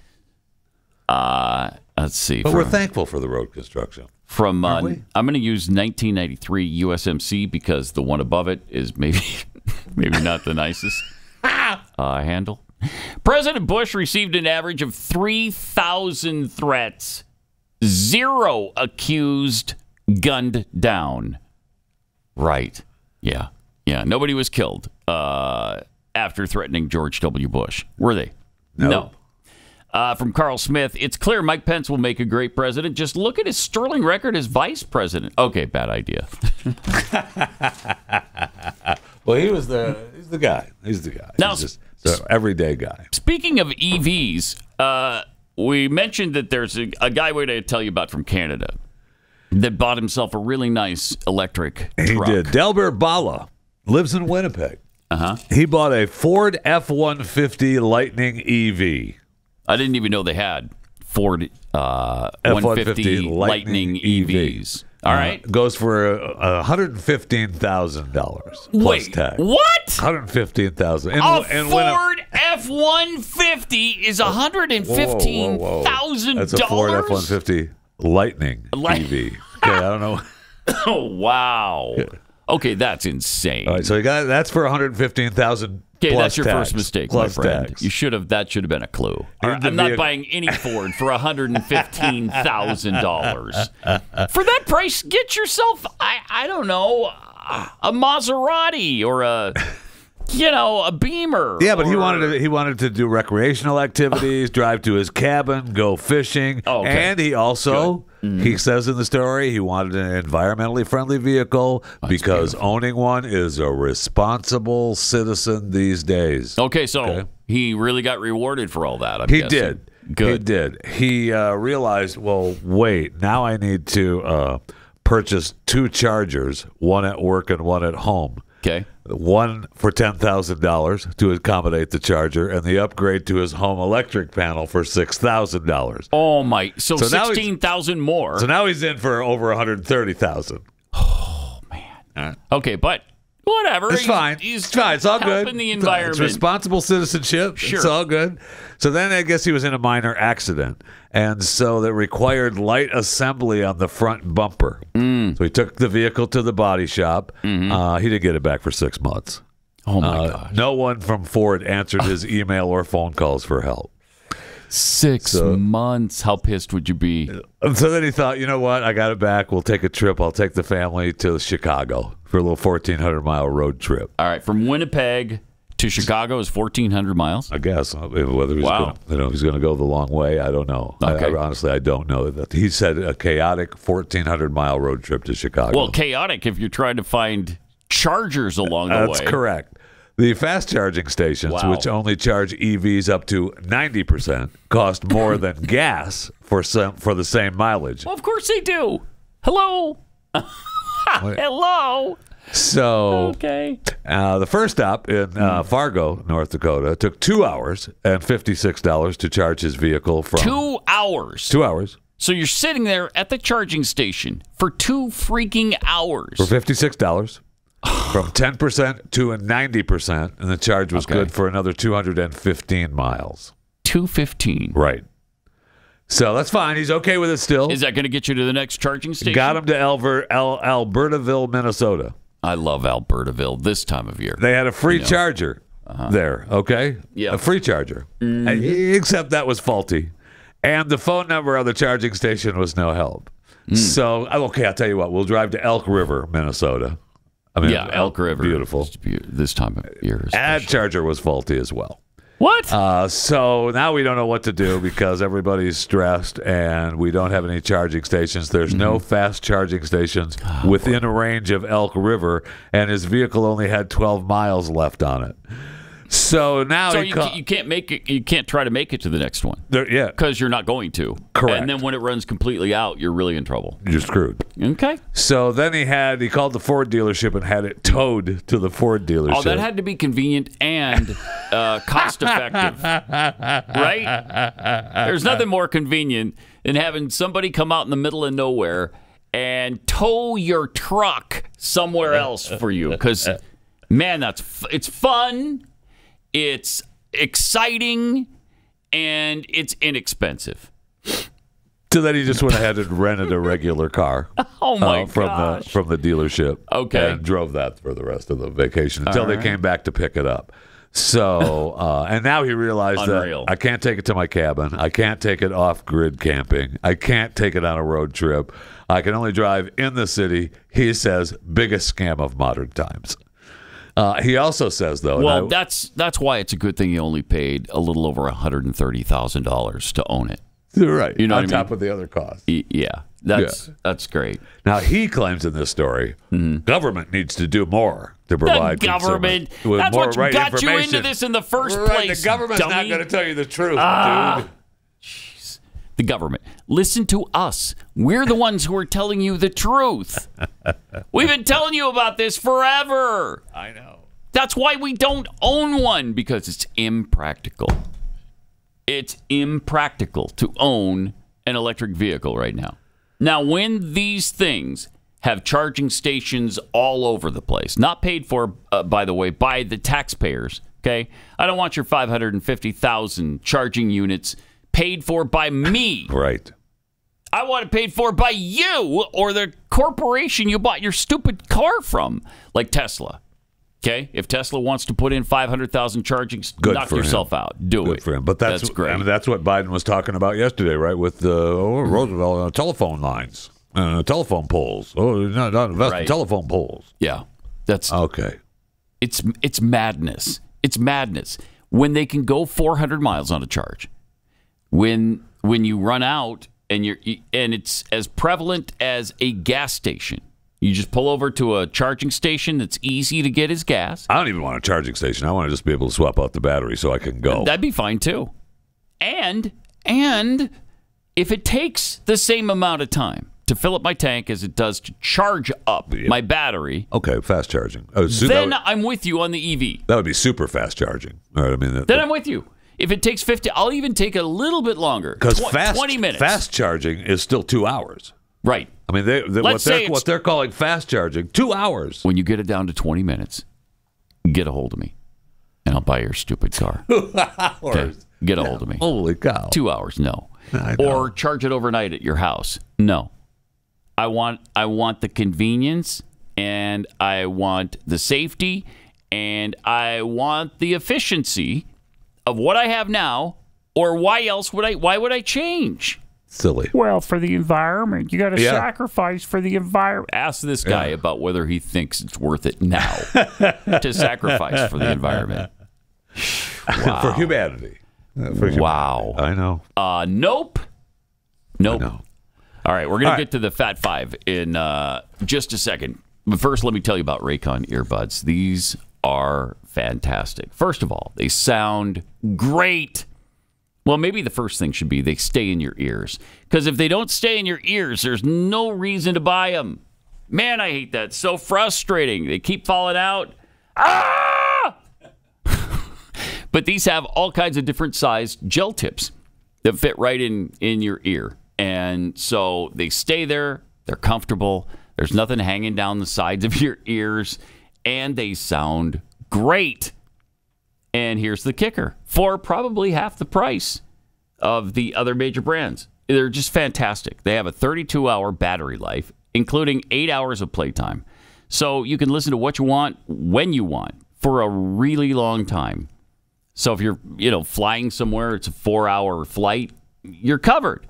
[SPEAKER 3] Let's see.
[SPEAKER 4] But we're thankful for the road construction.
[SPEAKER 3] I'm going to use 1993 USMC because the one above it is maybe not the nicest handle. President Bush received an average of 3,000 threats, 0 accused, gunned down. Right. Yeah. Nobody was killed after threatening George W. Bush, were they?
[SPEAKER 4] No.
[SPEAKER 3] From Carl Smith, it's clear Mike Pence will make a great president. Just look at his sterling record as vice president. Okay, bad idea.
[SPEAKER 4] Well, he's the guy. He's the guy.
[SPEAKER 3] Now,
[SPEAKER 4] he's just an everyday guy.
[SPEAKER 3] Speaking of EVs, we mentioned that there's a guy we're going to tell you about from Canada that bought himself a really nice electric truck.
[SPEAKER 4] He did. Delbert Bala lives in Winnipeg. He bought a Ford F-150 Lightning EV.
[SPEAKER 3] I didn't even know they had Ford F-150 Lightning EVs. All right.
[SPEAKER 4] Goes for $115,000 plus tax.
[SPEAKER 3] What?
[SPEAKER 4] $115,000.
[SPEAKER 3] A Ford F-150 is $115,000.
[SPEAKER 4] That's a Ford F-150 Lightning EV. Okay, I don't know.
[SPEAKER 3] Oh, wow. Okay, that's insane.
[SPEAKER 4] All right, so that's for $115,000.
[SPEAKER 3] Okay, that's your
[SPEAKER 4] tax,
[SPEAKER 3] first mistake,
[SPEAKER 4] plus
[SPEAKER 3] my friend.
[SPEAKER 4] tax.
[SPEAKER 3] That should have been a clue. I'm not buying any Ford for $115,000. For that price, get yourself, I don't know, a Maserati or a Beamer.
[SPEAKER 4] Yeah, but he wanted to do recreational activities, drive to his cabin, go fishing, and he also he says in the story he wanted an environmentally friendly vehicle because owning one is a responsible citizen these days.
[SPEAKER 3] Okay, so he really got rewarded for all that.
[SPEAKER 4] He did. Good. He did. He realized, well, wait, now I need to purchase 2 chargers, one at work and one at home.
[SPEAKER 3] Okay.
[SPEAKER 4] One for $10,000 to accommodate the charger, and the upgrade to his home electric panel for $6,000.
[SPEAKER 3] Oh my! So $16,000 more.
[SPEAKER 4] So now he's in for over $130,000.
[SPEAKER 3] Oh man. Okay, but whatever.
[SPEAKER 4] It's fine. It's fine. It's all good.
[SPEAKER 3] Helping the environment.
[SPEAKER 4] It's responsible citizenship.
[SPEAKER 3] Sure.
[SPEAKER 4] It's all good. So then I guess he was in a minor accident, and so that required light assembly on the front bumper. So he took the vehicle to the body shop. He didn't get it back for 6 months.
[SPEAKER 3] Oh my gosh.
[SPEAKER 4] No one from Ford answered his email or phone calls for help.
[SPEAKER 3] 6 months. How pissed would you be?
[SPEAKER 4] So then he thought, you know what? I got it back. We'll take a trip. I'll take the family to Chicago for a little 1,400-mile road trip.
[SPEAKER 3] All right, from Winnipeg to Chicago is 1,400 miles.
[SPEAKER 4] I guess whether he's going to go the long way, I don't know.
[SPEAKER 3] Okay.
[SPEAKER 4] Honestly, I don't know. That he said a chaotic 1,400-mile road trip to Chicago.
[SPEAKER 3] Well, chaotic if you're trying to find chargers along the way.
[SPEAKER 4] That's correct. The fast charging stations, which only charge EVs up to 90%, cost more than gas for the same mileage.
[SPEAKER 3] Well, of course they do. Hello. Hello.
[SPEAKER 4] So, the first stop in Fargo, North Dakota, took 2 hours and $56 to charge his vehicle from
[SPEAKER 3] 2 hours.
[SPEAKER 4] 2 hours.
[SPEAKER 3] So you're sitting there at the charging station for 2 freaking hours.
[SPEAKER 4] For $56. From 10% to 90%, and the charge was good for another 215 miles.
[SPEAKER 3] 215.
[SPEAKER 4] Right. So that's fine. He's okay with it still.
[SPEAKER 3] Is that going to get you to the next charging station?
[SPEAKER 4] Got him to Albertaville, Minnesota.
[SPEAKER 3] I love Albertaville this time of year.
[SPEAKER 4] They had a free charger there, okay?
[SPEAKER 3] Yeah.
[SPEAKER 4] A free charger. Except that was faulty. And the phone number of the charging station was no help. So, I'll tell you what. We'll drive to Elk River, Minnesota.
[SPEAKER 3] Elk River.
[SPEAKER 4] Beautiful.
[SPEAKER 3] This time of year.
[SPEAKER 4] That charger was faulty as well.
[SPEAKER 3] What?
[SPEAKER 4] So now we don't know what to do because everybody's stressed and we don't have any charging stations. There's no fast charging stations within a range of Elk River, and his vehicle only had 12 miles left on it. So now
[SPEAKER 3] you can't make it. You can't try to make it to the next one. Because you're not going to.
[SPEAKER 4] Correct.
[SPEAKER 3] And then when it runs completely out, you're really in trouble.
[SPEAKER 4] You're screwed.
[SPEAKER 3] Okay.
[SPEAKER 4] So then he called the Ford dealership and had it towed to the Ford dealership.
[SPEAKER 3] Oh, that had to be convenient and cost effective, right? There's nothing more convenient than having somebody come out in the middle of nowhere and tow your truck somewhere else for you. Because, man, it's fun. It's exciting, and it's inexpensive.
[SPEAKER 4] So then he just went ahead and rented a regular car.
[SPEAKER 3] Oh my
[SPEAKER 4] gosh. From the dealership.
[SPEAKER 3] Okay.
[SPEAKER 4] And drove that for the rest of the vacation until they came back to pick it up. So, and now he realized that I can't take it to my cabin. I can't take it off-grid camping. I can't take it on a road trip. I can only drive in the city. He says, biggest scam of modern times. He also says, though...
[SPEAKER 3] Well, that's why it's a good thing he only paid a little over $130,000 to own it.
[SPEAKER 4] Right.
[SPEAKER 3] You know
[SPEAKER 4] on
[SPEAKER 3] what I mean?
[SPEAKER 4] top of the other costs.
[SPEAKER 3] Yeah. That's great.
[SPEAKER 4] Now, he claims in this story, government needs to do more to provide
[SPEAKER 3] the government.
[SPEAKER 4] With
[SPEAKER 3] that's
[SPEAKER 4] more
[SPEAKER 3] what
[SPEAKER 4] right
[SPEAKER 3] got you
[SPEAKER 4] information.
[SPEAKER 3] into this in the first place.
[SPEAKER 4] The government's
[SPEAKER 3] dummy.
[SPEAKER 4] not going to tell you the truth, dude.
[SPEAKER 3] Jeez. The government. Listen to us. We're the ones who are telling you the truth. We've been telling you about this forever.
[SPEAKER 4] I know.
[SPEAKER 3] That's why we don't own one, because it's impractical. It's impractical to own an electric vehicle right now. Now, when these things have charging stations all over the place, not paid for, by the way, by the taxpayers, okay? I don't want your 550,000 charging units paid for by me.
[SPEAKER 4] Right.
[SPEAKER 3] I want it paid for by you or the corporation you bought your stupid car from, like Tesla. Okay, if Tesla wants to put in 500,000 charging, knock yourself out. Do it.
[SPEAKER 4] Good for him. But that's
[SPEAKER 3] great.
[SPEAKER 4] I mean, that's what Biden was talking about yesterday, right? With Roosevelt telephone lines, telephone poles. Oh, not invest in telephone poles.
[SPEAKER 3] Yeah, that's
[SPEAKER 4] okay.
[SPEAKER 3] It's madness. It's madness when they can go 400 miles on a charge. When you run out and it's as prevalent as a gas station. You just pull over to a charging station that's easy to get his gas.
[SPEAKER 4] I don't even want a charging station. I want to just be able to swap out the battery so I can go.
[SPEAKER 3] That'd be fine, too. And if it takes the same amount of time to fill up my tank as it does to charge up my battery...
[SPEAKER 4] Okay, fast charging.
[SPEAKER 3] Then I'm with you on the EV.
[SPEAKER 4] That would be super fast charging. All right, I mean,
[SPEAKER 3] then I'm with you. If it takes 50... I'll even take a little bit longer.
[SPEAKER 4] Because
[SPEAKER 3] 20 minutes.
[SPEAKER 4] Fast charging is still 2 hours.
[SPEAKER 3] Right.
[SPEAKER 4] I mean, what they're calling fast charging, 2 hours.
[SPEAKER 3] When you get it down to 20 minutes, get a hold of me, and I'll buy your stupid car.
[SPEAKER 4] 2 hours.
[SPEAKER 3] Okay? Get a hold of me.
[SPEAKER 4] Holy cow.
[SPEAKER 3] 2 hours, no.
[SPEAKER 4] I know.
[SPEAKER 3] Or charge it overnight at your house. No. I want the convenience, and I want the safety, and I want the efficiency of what I have now, or why would I change?
[SPEAKER 4] silly.
[SPEAKER 3] Well, for the environment, you got to sacrifice for the environment. Ask this guy about whether he thinks it's worth it now to sacrifice for the environment. Wow.
[SPEAKER 4] For humanity.
[SPEAKER 3] Wow.
[SPEAKER 4] I know.
[SPEAKER 3] Nope.
[SPEAKER 4] I know.
[SPEAKER 3] All right, we're going to get to the Fat Five in just a second. But first, let me tell you about Raycon earbuds. These are fantastic. First of all, they sound great. Well, maybe the first thing should be they stay in your ears. Because if they don't stay in your ears, there's no reason to buy them. Man, I hate that. So frustrating. They keep falling out. Ah! But these have all kinds of different sized gel tips that fit right in your ear. And so they stay there. They're comfortable. There's nothing hanging down the sides of your ears. And they sound great. And here's the kicker. For probably half the price of the other major brands. They're just fantastic. They have a 32-hour battery life, including 8 hours of playtime. So you can listen to what you want, when you want, for a really long time. So if you're, flying somewhere, it's a 4-hour flight, you're covered.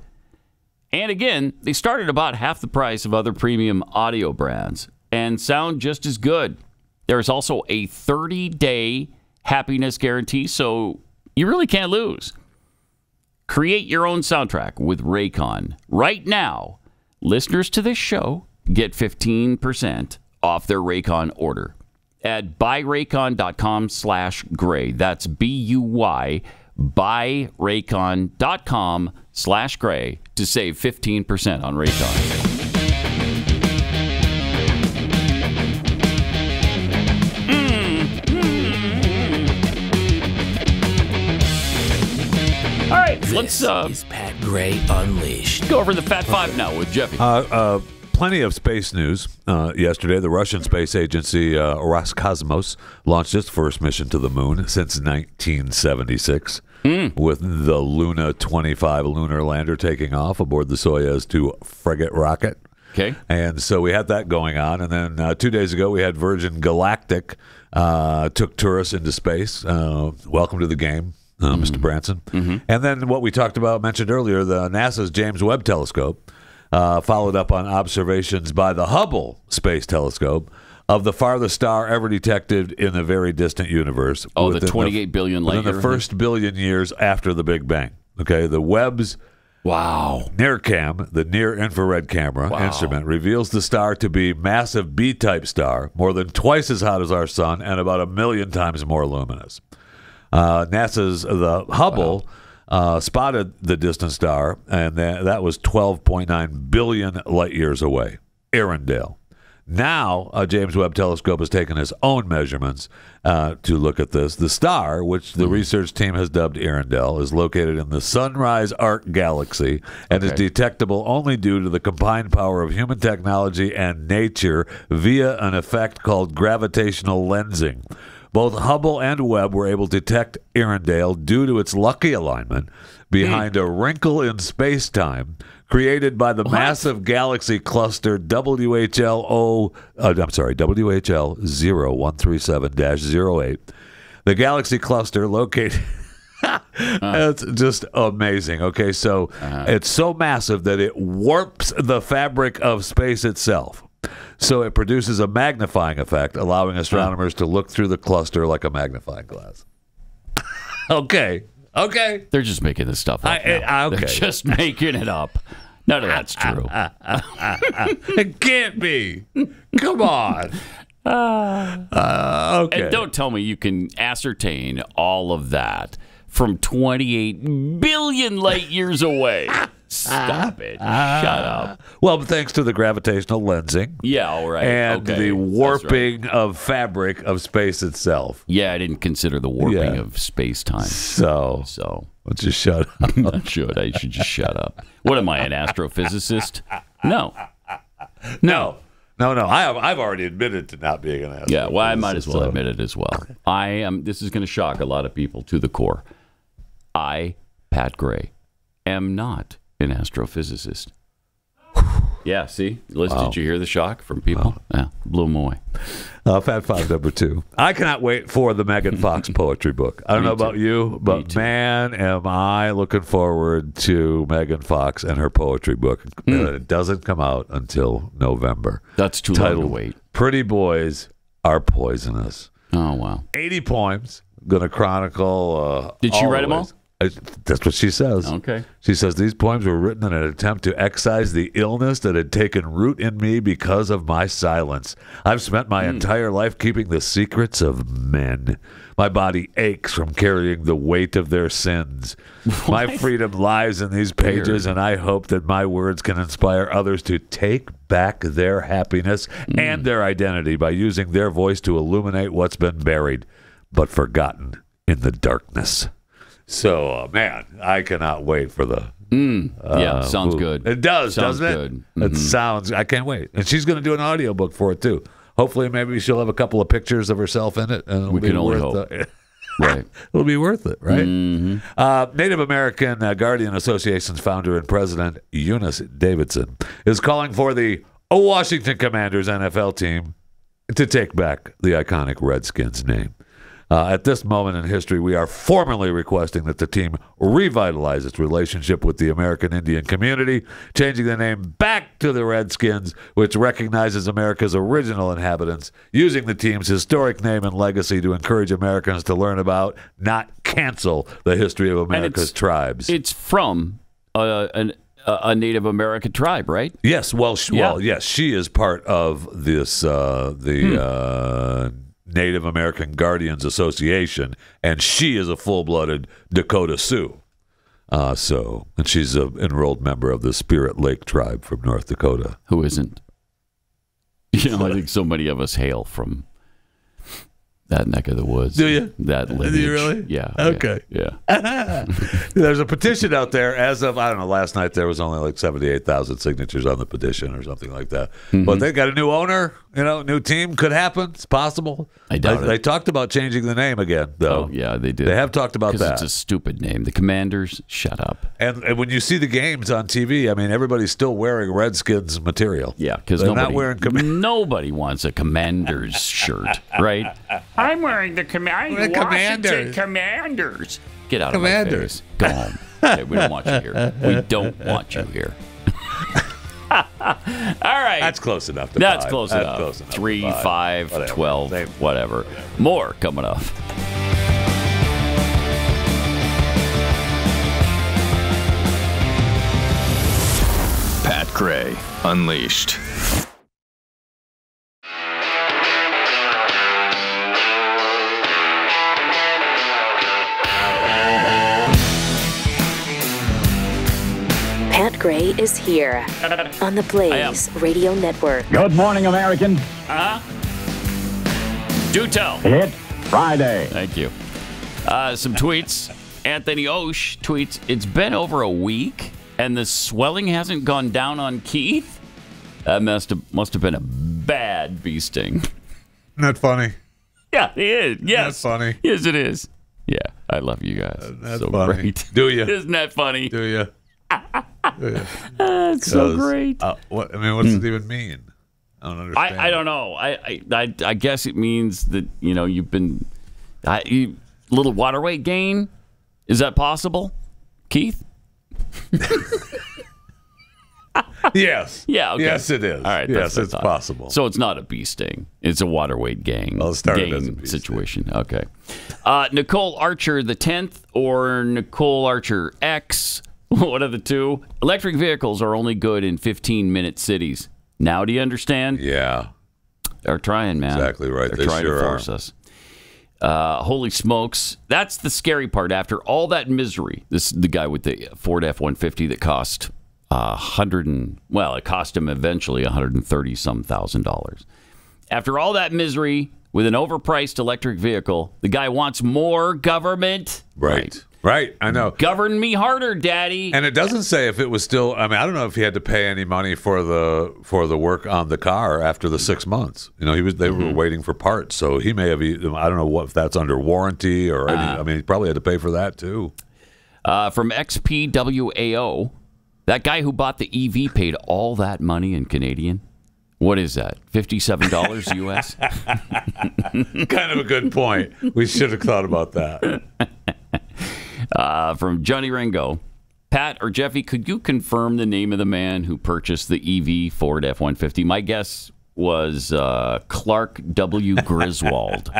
[SPEAKER 3] And again, they start at about half the price of other premium audio brands and sound just as good. There's also a 30-day happiness guarantee, so you really can't lose. Create your own soundtrack with Raycon. Right now, listeners to this show get 15% off their Raycon order at buyraycon.com/gray. That's BUY, buyraycon.com/gray to save 15% on Raycon. All right, let's
[SPEAKER 14] is Pat Gray Unleashed.
[SPEAKER 3] Go over the Fat Five now with Jeffy.
[SPEAKER 4] Plenty of space news. Yesterday, the Russian space agency Roscosmos launched its first mission to the moon since 1976, with the Luna 25 lunar lander taking off aboard the Soyuz 2 frigate rocket.
[SPEAKER 3] Okay.
[SPEAKER 4] And so we had that going on. And then 2 days ago, we had Virgin Galactic took tourists into space. Welcome to the game. Mr. Branson. And then what we mentioned earlier, the NASA's James Webb Telescope followed up on observations by the Hubble Space Telescope of the farthest star ever detected in the very distant universe.
[SPEAKER 3] Oh, the 28 billion light years?
[SPEAKER 4] Within the first billion years after the Big Bang. Okay, the Webb's NIRCam, the near-infrared camera instrument, reveals the star to be massive B-type star, more than twice as hot as our sun and about 1 million times more luminous. NASA's the Hubble spotted the distant star, and that was 12.9 billion light years away, Arendelle. Now, James Webb Telescope has taken his own measurements to look at this. The star, which the research team has dubbed Arendelle, is located in the Sunrise Arc Galaxy and is detectable only due to the combined power of human technology and nature via an effect called gravitational lensing. Both Hubble and Webb were able to detect Arendelle due to its lucky alignment behind a wrinkle in space-time created by the massive galaxy cluster WHL 0137-08. The galaxy cluster located... It's just amazing. Okay, so it's so massive that it warps the fabric of space itself. So it produces a magnifying effect, allowing astronomers to look through the cluster like a magnifying glass. Okay.
[SPEAKER 3] They're just making this stuff up. They're just making it up. None of that's true.
[SPEAKER 4] It can't be. Come on. Okay.
[SPEAKER 3] And don't tell me you can ascertain all of that from 28 billion light years away. Stop it. Shut up.
[SPEAKER 4] Well, thanks to the gravitational lensing.
[SPEAKER 3] Yeah, all right.
[SPEAKER 4] And the warping of fabric of space itself.
[SPEAKER 3] Yeah, I didn't consider the warping of space-time.
[SPEAKER 4] So let's just shut up.
[SPEAKER 3] I should just shut up. What am I, an astrophysicist? No.
[SPEAKER 4] I've already admitted to not being an astrophysicist.
[SPEAKER 3] Yeah, well, I might as well admit it as well. I am. This is going to shock a lot of people to the core. I, Pat Gray, am not an astrophysicist. Yeah, see? Liz, did you hear the shock from people? Wow. Yeah, blew them away.
[SPEAKER 4] Fat Five number 2. I cannot wait for the Megan Fox poetry book. I don't know about you, but man, am I looking forward to Megan Fox and her poetry book. It doesn't come out until November.
[SPEAKER 3] That's too long to wait.
[SPEAKER 4] Pretty Boys Are Poisonous.
[SPEAKER 3] Oh, wow.
[SPEAKER 4] 80 poems. Going to chronicle.
[SPEAKER 3] Did she write them all?
[SPEAKER 4] That's what she says.
[SPEAKER 3] Okay.
[SPEAKER 4] She says, these poems were written in an attempt to excise the illness that had taken root in me because of my silence. I've spent my entire life keeping the secrets of men. My body aches from carrying the weight of their sins. My freedom lies in these pages, and I hope that my words can inspire others to take back their happiness and their identity by using their voice to illuminate what's been buried but forgotten in the darkness. So, man, I cannot wait for the...
[SPEAKER 3] yeah, sounds good.
[SPEAKER 4] It does,
[SPEAKER 3] sounds
[SPEAKER 4] doesn't it?
[SPEAKER 3] Good. Mm-hmm.
[SPEAKER 4] It sounds... I can't wait. And she's going to do an audiobook for it, too. Hopefully, maybe she'll have a couple of pictures of herself in it. And
[SPEAKER 3] we can only hope. Right.
[SPEAKER 4] It'll be worth it, right? Mm-hmm. Native American Guardian Association's founder and president, Eunice Davidson, is calling for the Washington Commanders NFL team to take back the iconic Redskins name. At this moment in history, we are formally requesting that the team revitalize its relationship with the American Indian community, changing the name back to the Redskins, which recognizes America's original inhabitants, using the team's historic name and legacy to encourage Americans to learn about, not cancel, the history of America's tribes.
[SPEAKER 3] It's from a Native American tribe, right?
[SPEAKER 4] Yes. Well, yes, she is part of this, Native American Guardians Association, and she is a full-blooded Dakota Sioux. And she's an enrolled member of the Spirit Lake tribe from North Dakota.
[SPEAKER 3] Who isn't? You know, I think so many of us hail from that neck of the woods.
[SPEAKER 4] Do you?
[SPEAKER 3] That lineage.
[SPEAKER 4] Do you really?
[SPEAKER 3] Yeah.
[SPEAKER 4] Okay.
[SPEAKER 3] Yeah.
[SPEAKER 4] There's a petition out there as of, I don't know, last night there was only like 78,000 signatures on the petition or something like that. Mm-hmm. But they got a new owner, new team. Could happen. It's possible.
[SPEAKER 3] I doubt it.
[SPEAKER 4] They talked about changing the name again, though.
[SPEAKER 3] Oh, yeah, they did.
[SPEAKER 4] They have talked about that.
[SPEAKER 3] It's a stupid name. The Commanders, shut up.
[SPEAKER 4] And when you see the games on TV, I mean, everybody's still wearing Redskins material.
[SPEAKER 3] Yeah, because nobody wants a Commanders shirt, right? I'm wearing the Washington Commanders. Get out of my face. Go home. Okay, we don't want you here. We don't want you here. All right.
[SPEAKER 4] That's close enough to
[SPEAKER 3] That's
[SPEAKER 4] 5.
[SPEAKER 3] Close enough. 3, 5, whatever. 12, whatever. More coming up.
[SPEAKER 15] Pat Gray Unleashed.
[SPEAKER 1] Pat Gray is here on the Blaze Radio Network.
[SPEAKER 2] Good morning, American.
[SPEAKER 3] Do tell.
[SPEAKER 2] It's Friday.
[SPEAKER 3] Thank you. Some tweets. Anthony Osh tweets, it's been over a week and the swelling hasn't gone down on Keith? That must have been a bad bee sting.
[SPEAKER 4] Isn't that funny?
[SPEAKER 3] Yeah, it is. Yes.
[SPEAKER 4] That's funny.
[SPEAKER 3] Yes, it is. Yeah, I love you guys.
[SPEAKER 4] That's
[SPEAKER 3] so
[SPEAKER 4] funny.
[SPEAKER 3] Great.
[SPEAKER 4] Do you?
[SPEAKER 3] Isn't that funny?
[SPEAKER 4] Do you?
[SPEAKER 3] That's so great.
[SPEAKER 4] What does it even mean? I don't understand.
[SPEAKER 3] I don't know. I guess it means that you've been little water weight gain. Is that possible, Keith?
[SPEAKER 4] Yes.
[SPEAKER 3] Yeah. Okay.
[SPEAKER 4] Yes, it is.
[SPEAKER 3] All right.
[SPEAKER 4] Yes, it's possible.
[SPEAKER 3] So it's not a bee sting. It's a water weight gain.
[SPEAKER 4] Well, it started as a bee
[SPEAKER 3] situation. Sting. Okay. Nicole Archer the 10th or Nicole Archer X. One of the two. Electric vehicles are only good in 15-minute cities. Now do you understand?
[SPEAKER 4] Yeah.
[SPEAKER 3] They're trying, man.
[SPEAKER 4] Exactly right.
[SPEAKER 3] They're trying to force us. Holy smokes. That's the scary part. After all that misery, this is the guy with the Ford F-150 that cost it cost him eventually $130-some thousand. After all that misery with an overpriced electric vehicle, the guy wants more government.
[SPEAKER 4] Right, I know.
[SPEAKER 3] Govern me harder, Daddy.
[SPEAKER 4] And it doesn't say if it was still. I mean, I don't know if he had to pay any money for the work on the car after the 6 months. They were waiting for parts, so he may have. I don't know if that's under warranty or any. I mean, he probably had to pay for that too.
[SPEAKER 3] From XPWAO, That guy who bought the EV paid all that money in Canadian. What is that? $57 US?
[SPEAKER 4] Kind of a good point. We should have thought about that.
[SPEAKER 3] From Johnny Ringo. Pat or Jeffy, could you confirm the name of the man who purchased the EV Ford F-150? My guess was Clark W. Griswold.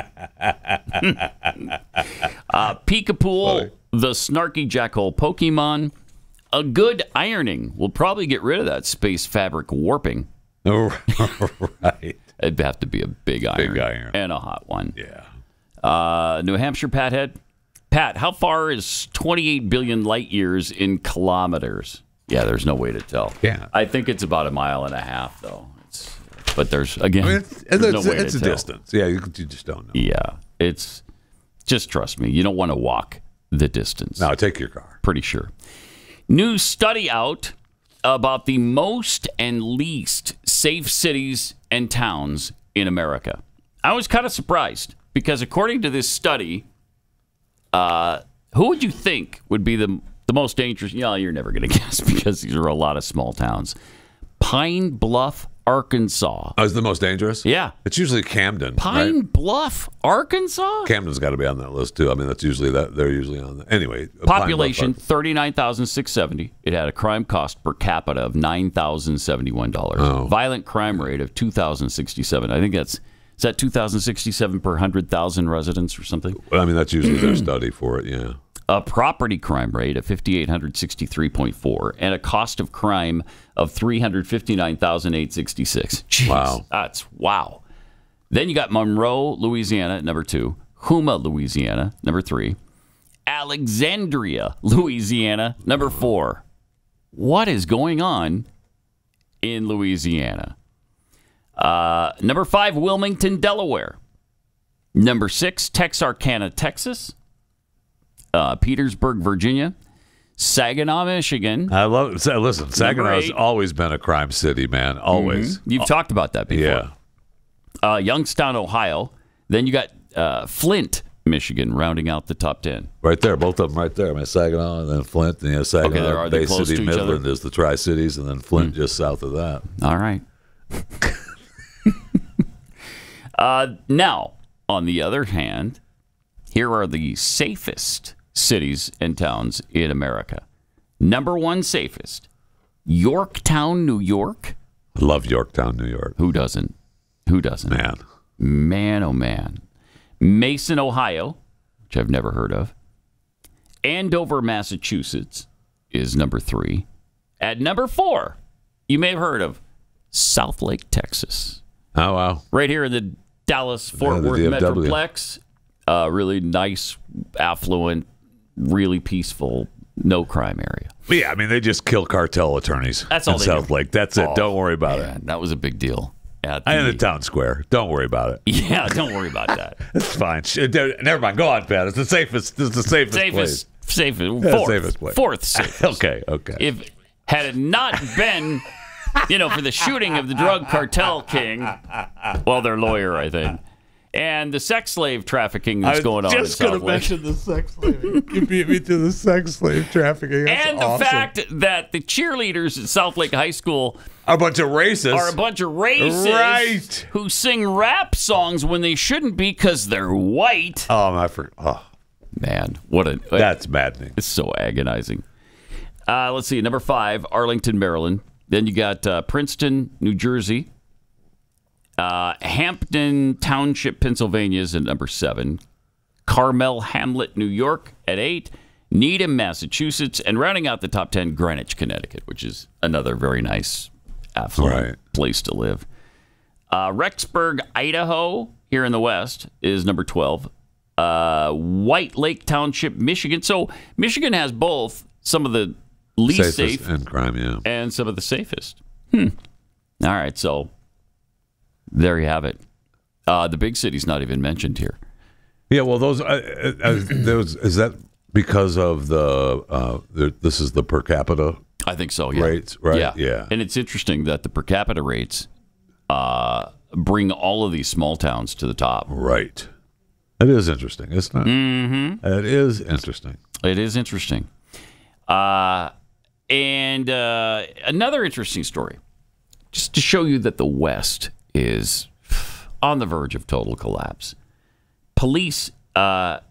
[SPEAKER 3] Peekapool, the snarky jackhole Pokemon. A good ironing will probably get rid of that space fabric warping.
[SPEAKER 4] Right.
[SPEAKER 3] It'd have to be a big iron. And a hot one.
[SPEAKER 4] Yeah.
[SPEAKER 3] New Hampshire Pathead. Pat, how far is 28 billion light years in kilometers? Yeah, there's no way to tell.
[SPEAKER 4] Yeah.
[SPEAKER 3] I think it's about 1.5 miles, though. But there's, again,
[SPEAKER 4] it's
[SPEAKER 3] no way
[SPEAKER 4] it's
[SPEAKER 3] to
[SPEAKER 4] a
[SPEAKER 3] tell.
[SPEAKER 4] distance. Yeah, you just don't know.
[SPEAKER 3] Yeah. It's, just trust me, you don't want to walk the distance.
[SPEAKER 4] No, take your car.
[SPEAKER 3] Pretty sure. New study out about the most and least safe cities and towns in America. I was kind of surprised because according to this study, who would you think would be the most dangerous? Yeah, you're never going to guess because these are a lot of small towns. Pine Bluff, Arkansas.
[SPEAKER 4] Oh, is the most dangerous?
[SPEAKER 3] Yeah.
[SPEAKER 4] It's usually Camden.
[SPEAKER 3] Pine
[SPEAKER 4] right?
[SPEAKER 3] Bluff, Arkansas?
[SPEAKER 4] Camden's got to be on that list, too. I mean, that's usually that. They're usually on that. Anyway.
[SPEAKER 3] Population, 39,670. It had a crime cost per capita of $9,071.
[SPEAKER 4] Oh.
[SPEAKER 3] Violent crime rate of 2,067. I think is that 2,067 per 100,000 residents or something?
[SPEAKER 4] Well, I mean, that's usually their study for it, yeah.
[SPEAKER 3] A property crime rate of 5,863.4 and a cost of crime of 359,866. Jeez,
[SPEAKER 4] wow.
[SPEAKER 3] That's wow. Then you got Monroe, Louisiana at number 2, Houma, Louisiana, number 3, Alexandria, Louisiana, number 4. What is going on in Louisiana? Number 5, Wilmington, Delaware. Number 6, Texarkana, Texas. Petersburg, Virginia. Saginaw, Michigan.
[SPEAKER 4] I love it. Listen, Saginaw's always been a crime city, man. Always.
[SPEAKER 3] Mm-hmm. You've talked about that before.
[SPEAKER 4] Yeah.
[SPEAKER 3] Youngstown, Ohio. Then you got Flint, Michigan, rounding out the top 10.
[SPEAKER 4] Right there, both of them right there. I mean, Saginaw and then Flint. And Saginaw, Bay City, Midland is the Tri-Cities, and then Flint just south of that.
[SPEAKER 3] All right. Now, on the other hand, here are the safest cities and towns in America. Number 1 safest, Yorktown, New York.
[SPEAKER 4] I love Yorktown, New York.
[SPEAKER 3] Who doesn't? Who doesn't? Man, oh man. Mason, Ohio, which I've never heard of. Andover, Massachusetts is number 3. At number 4, you may have heard of Southlake, Texas.
[SPEAKER 4] Oh, wow.
[SPEAKER 3] Right here in the Dallas-Fort Worth Metroplex. Really nice, affluent, really peaceful, no crime area.
[SPEAKER 4] Yeah, I mean, they just kill cartel attorneys.
[SPEAKER 3] That's all
[SPEAKER 4] in
[SPEAKER 3] they
[SPEAKER 4] Southlake. That's it. Don't worry about it.
[SPEAKER 3] That was a big deal.
[SPEAKER 4] And the town square. Don't worry about it.
[SPEAKER 3] Yeah, don't worry about that.
[SPEAKER 4] It's fine. Never mind. Go on, Pat. It's the safest. It's the safest place.
[SPEAKER 3] Safest place. Fourth safest.
[SPEAKER 4] Okay.
[SPEAKER 3] If had it not been, for the shooting of the drug cartel king, well, their lawyer, I think. And the sex slave trafficking that's going on in Southlake. I was just going to mention
[SPEAKER 4] the sex slave. You beat me to the sex slave trafficking. That's
[SPEAKER 3] and the
[SPEAKER 4] awesome.
[SPEAKER 3] fact that the cheerleaders at Southlake High School
[SPEAKER 4] are a bunch of racists.
[SPEAKER 3] Right. Who sing rap songs when they shouldn't be because they're white. Man,
[SPEAKER 4] that's maddening.
[SPEAKER 3] It's so agonizing. Let's see, number 5, Arlington, Maryland. Then you got Princeton, New Jersey. Hampton Township, Pennsylvania is at number 7. Carmel Hamlet, New York at 8. Needham, Massachusetts. And rounding out the top 10, Greenwich, Connecticut, which is another very nice, affluent place to live. Rexburg, Idaho, here in the West, is number 12. White Lake Township, Michigan. So Michigan has both some of the least safe
[SPEAKER 4] and crime,
[SPEAKER 3] and some of the safest. All right, so there you have it. The big city's not even mentioned here.
[SPEAKER 4] Yeah, well, those is that because of this is the per capita?
[SPEAKER 3] I think so. Yeah.
[SPEAKER 4] Rates, right? Yeah.
[SPEAKER 3] And it's interesting that the per capita rates bring all of these small towns to the top.
[SPEAKER 4] Right. It is interesting, isn't it?
[SPEAKER 3] Mm-hmm.
[SPEAKER 4] It is interesting.
[SPEAKER 3] It is interesting. And another interesting story, just to show you that the West is on the verge of total collapse. Police arrested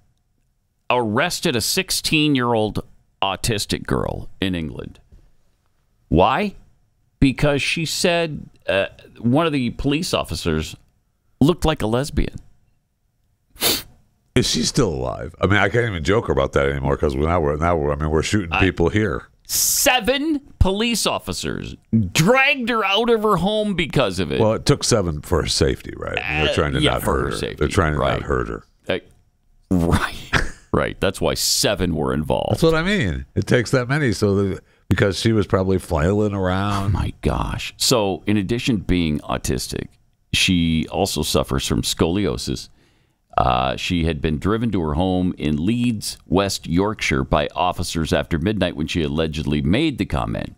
[SPEAKER 3] a 16-year-old autistic girl in England. Why? Because she said one of the police officers looked like a lesbian.
[SPEAKER 4] Is she still alive? I mean, I can't even joke about that anymore because we're shooting people here.
[SPEAKER 3] 7 police officers dragged her out of her home because of it.
[SPEAKER 4] Well, it took 7 for her safety, right? They're trying to not hurt her.
[SPEAKER 3] Safety.
[SPEAKER 4] They're trying to not hurt her.
[SPEAKER 3] Right. That's why 7 were involved.
[SPEAKER 4] That's what I mean. It takes that many because she was probably flailing around.
[SPEAKER 3] Oh my gosh. So in addition to being autistic, she also suffers from scoliosis. She had been driven to her home in Leeds, West Yorkshire by officers after midnight when she allegedly made the comment.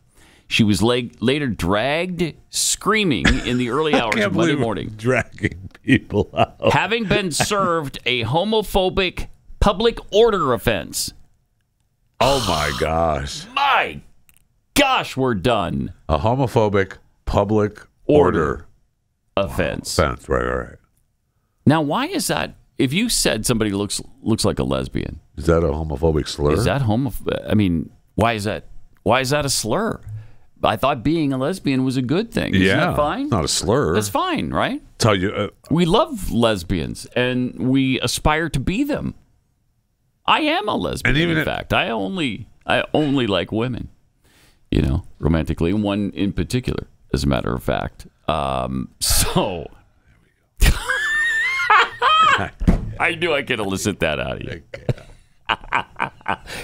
[SPEAKER 3] She was later dragged screaming in the early hours of Monday morning.
[SPEAKER 4] Dragging people out.
[SPEAKER 3] Having been served a homophobic public order offense.
[SPEAKER 4] Oh my gosh.
[SPEAKER 3] My gosh, we're done.
[SPEAKER 4] A homophobic public order
[SPEAKER 3] offense.
[SPEAKER 4] Right.
[SPEAKER 3] Now, why is that? If you said somebody looks like a lesbian,
[SPEAKER 4] is that a homophobic slur?
[SPEAKER 3] Is that I mean, why is that? Why is that a slur? I thought being a lesbian was a good thing. Isn't that fine?
[SPEAKER 4] It's not a slur.
[SPEAKER 3] That's fine, right?
[SPEAKER 4] Tell you,
[SPEAKER 3] we love lesbians and we aspire to be them. I am a lesbian. In fact, I only like women. Romantically, one in particular, as a matter of fact. So. I knew I could elicit that out of you.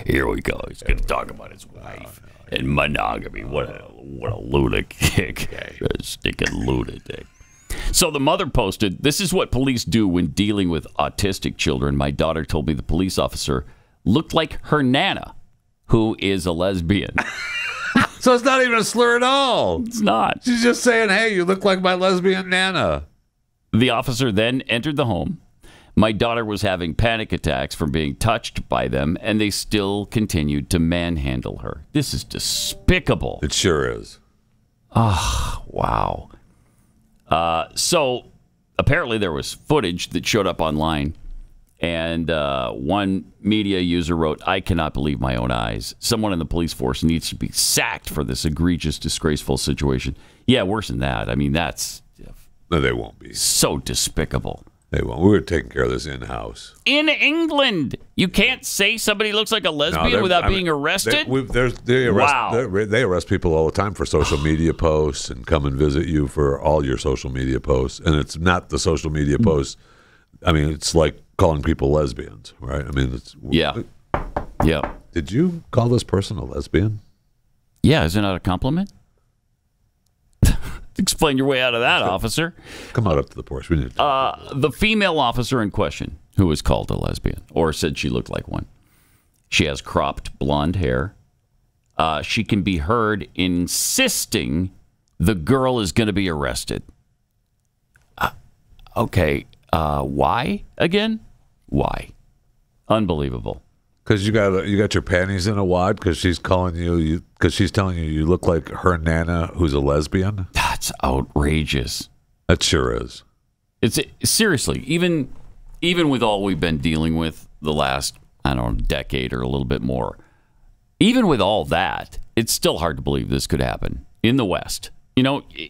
[SPEAKER 3] Here we go. He's going to talk about his wife and monogamy. What a lunatic. A stinking lunatic. So the mother posted, "This is what police do when dealing with autistic children. My daughter told me the police officer looked like her Nana, who is a lesbian."
[SPEAKER 4] So it's not even a slur at all.
[SPEAKER 3] It's not.
[SPEAKER 4] She's just saying, "Hey, you look like my lesbian Nana."
[SPEAKER 3] The officer then entered the home. My daughter was having panic attacks from being touched by them, and they still continued to manhandle her. This is despicable.
[SPEAKER 4] It sure is.
[SPEAKER 3] Oh, wow. So apparently there was footage that showed up online, and one media user wrote, "I cannot believe my own eyes. Someone in the police force needs to be sacked for this egregious, disgraceful situation." Yeah, worse than that. I mean, that's...
[SPEAKER 4] No, they won't be.
[SPEAKER 3] So despicable.
[SPEAKER 4] They won't. We were taking care of this in-house.
[SPEAKER 3] In England, you can't say somebody looks like a lesbian without being arrested?
[SPEAKER 4] They arrest people all the time for social media posts and come and visit you for all your social media posts. And it's not the social media posts. I mean, it's like calling people lesbians, right? I mean, it's...
[SPEAKER 3] Yeah.
[SPEAKER 4] Did you call this person a lesbian?
[SPEAKER 3] Yeah, isn't that a compliment? Explain your way out of that, officer.
[SPEAKER 4] Come on up to the porch. We need to
[SPEAKER 3] the female officer in question, who was called a lesbian, or said she looked like one. She has cropped blonde hair. She can be heard insisting the girl is going to be arrested. Okay, why again? Why? Unbelievable.
[SPEAKER 4] Because you got your panties in a wad because she's telling you you look like her Nana who's a lesbian.
[SPEAKER 3] That's outrageous.
[SPEAKER 4] That sure is.
[SPEAKER 3] It's seriously, even with all we've been dealing with the last, I don't know, decade or a little bit more, even with all that, it's still hard to believe this could happen in the West. In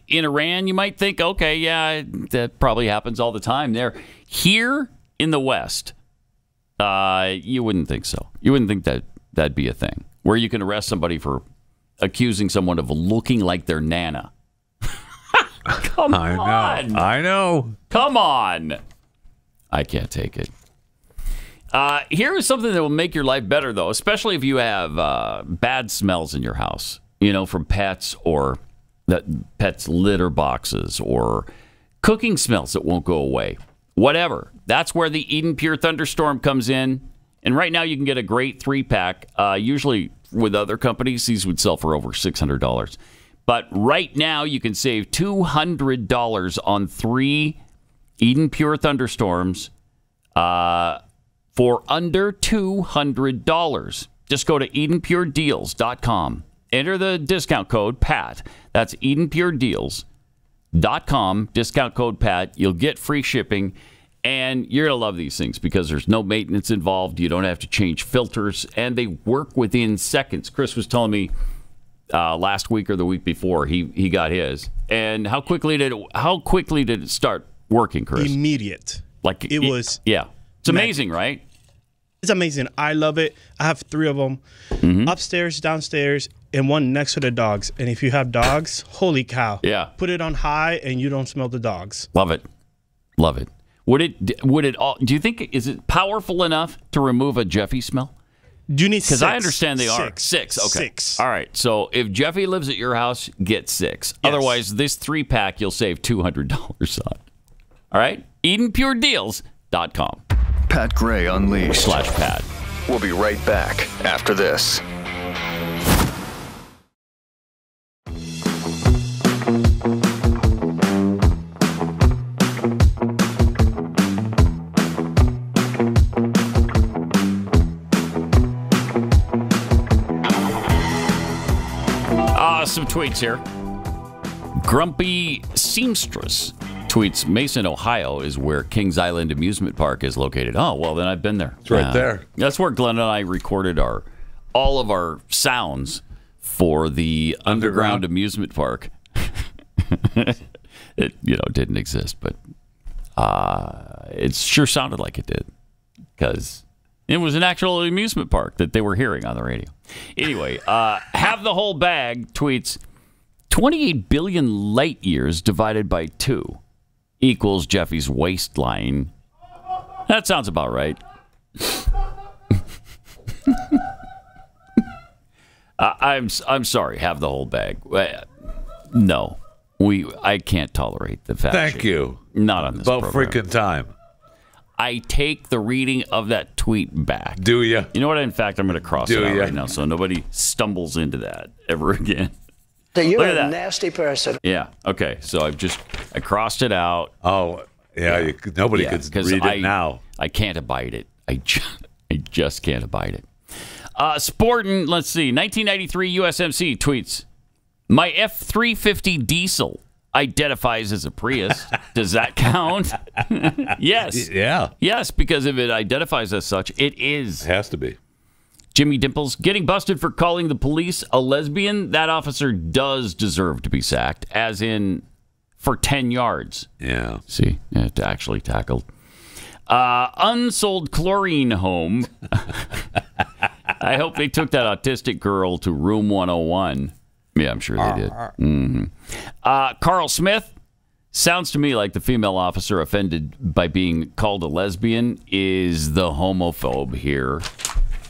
[SPEAKER 3] Iran, you might think, okay, yeah, that probably happens all the time there. Here in the West, you wouldn't think so. You wouldn't think that'd be a thing where you can arrest somebody for accusing someone of looking like their Nana. Come on.
[SPEAKER 4] I know.
[SPEAKER 3] Come on. I can't take it. Here is something that will make your life better, though, especially if you have bad smells in your house, from pets or pets' litter boxes or cooking smells that won't go away. Whatever. That's where the Eden Pure Thunderstorm comes in. And right now you can get a great 3-pack. Usually with other companies, these would sell for over $600. But right now you can save $200 on 3 Eden Pure Thunderstorms for under $200. Just go to EdenPureDeals.com. enter the discount code PAT. That's EdenPureDeals.com, discount code PAT. You'll get free shipping, and you're going to love these things because there's no maintenance involved. You don't have to change filters, and they work within seconds. Chris was telling me last week or the week before he got his. And how quickly did it start working, Chris?
[SPEAKER 16] Immediate.
[SPEAKER 3] Like it was. Yeah. It's amazing, right?
[SPEAKER 16] It's amazing. I love it. I have 3 of them, upstairs, downstairs, and one next to the dogs. And if you have dogs, holy cow.
[SPEAKER 3] Yeah.
[SPEAKER 16] Put it on high and you don't smell the dogs.
[SPEAKER 3] Love it. Love it. Would it all, do you think, is it powerful enough to remove a Jeffy smell?
[SPEAKER 16] Do you need 6?
[SPEAKER 3] Because I understand they are.
[SPEAKER 16] 6.
[SPEAKER 3] Okay.
[SPEAKER 16] 6.
[SPEAKER 3] All right. So if Jeffy lives at your house, get 6. Yes. Otherwise, this 3-pack you'll save $200 on. All right? EdenPureDeals.com.
[SPEAKER 15] Pat Gray Unleashed
[SPEAKER 3] /Pat.
[SPEAKER 15] We'll be right back after this.
[SPEAKER 3] Some tweets here. Grumpy Seamstress tweets, Mason, Ohio is where Kings Island Amusement Park is located. Oh, well, then I've been there.
[SPEAKER 4] It's right there.
[SPEAKER 3] That's where Glenn and I recorded all of our sounds for the underground amusement park. It didn't exist, but it sure sounded like it did because it was an actual amusement park that they were hearing on the radio. Anyway, Have the Whole Bag tweets, 28 billion light years divided by 2 equals Jeffy's waistline. That sounds about right. I'm sorry, Have the Whole Bag. No, I can't tolerate the fact.
[SPEAKER 4] Thank you.
[SPEAKER 3] Not on this
[SPEAKER 4] about
[SPEAKER 3] program.
[SPEAKER 4] Freaking time.
[SPEAKER 3] I take the reading of that tweet back.
[SPEAKER 4] Do you?
[SPEAKER 3] You know what? In fact, I'm going to cross it out right now so nobody stumbles into that ever again.
[SPEAKER 17] So you're a nasty person.
[SPEAKER 3] Yeah. Okay. So I crossed it out.
[SPEAKER 4] Oh, yeah. Nobody could read it now.
[SPEAKER 3] I can't abide it. I just can't abide it. Sportin', let's see. 1993 USMC tweets, my F-350 diesel identifies as a Prius. Does that count? Yes.
[SPEAKER 4] Yeah.
[SPEAKER 3] Yes, because if it identifies as such, it is.
[SPEAKER 4] It has to be.
[SPEAKER 3] Jimmy Dimples, getting busted for calling the police a lesbian. That officer does deserve to be sacked, as in for 10 yards.
[SPEAKER 4] Yeah.
[SPEAKER 3] See, it actually tackled. Unsold chlorine home. I hope they took that autistic girl to room 101. Yeah, I'm sure they did. Mm-hmm. Carl Smith, sounds to me like the female officer offended by being called a lesbian is the homophobe here.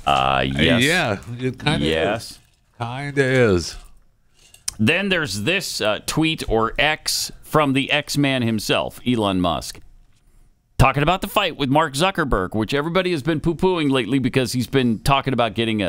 [SPEAKER 3] Yes.
[SPEAKER 4] Yeah, it kind of
[SPEAKER 3] is.
[SPEAKER 4] Kind of is.
[SPEAKER 3] Then there's this tweet or X from the X-Man himself, Elon Musk, talking about the fight with Mark Zuckerberg, which everybody has been poo-pooing lately because he's been talking about getting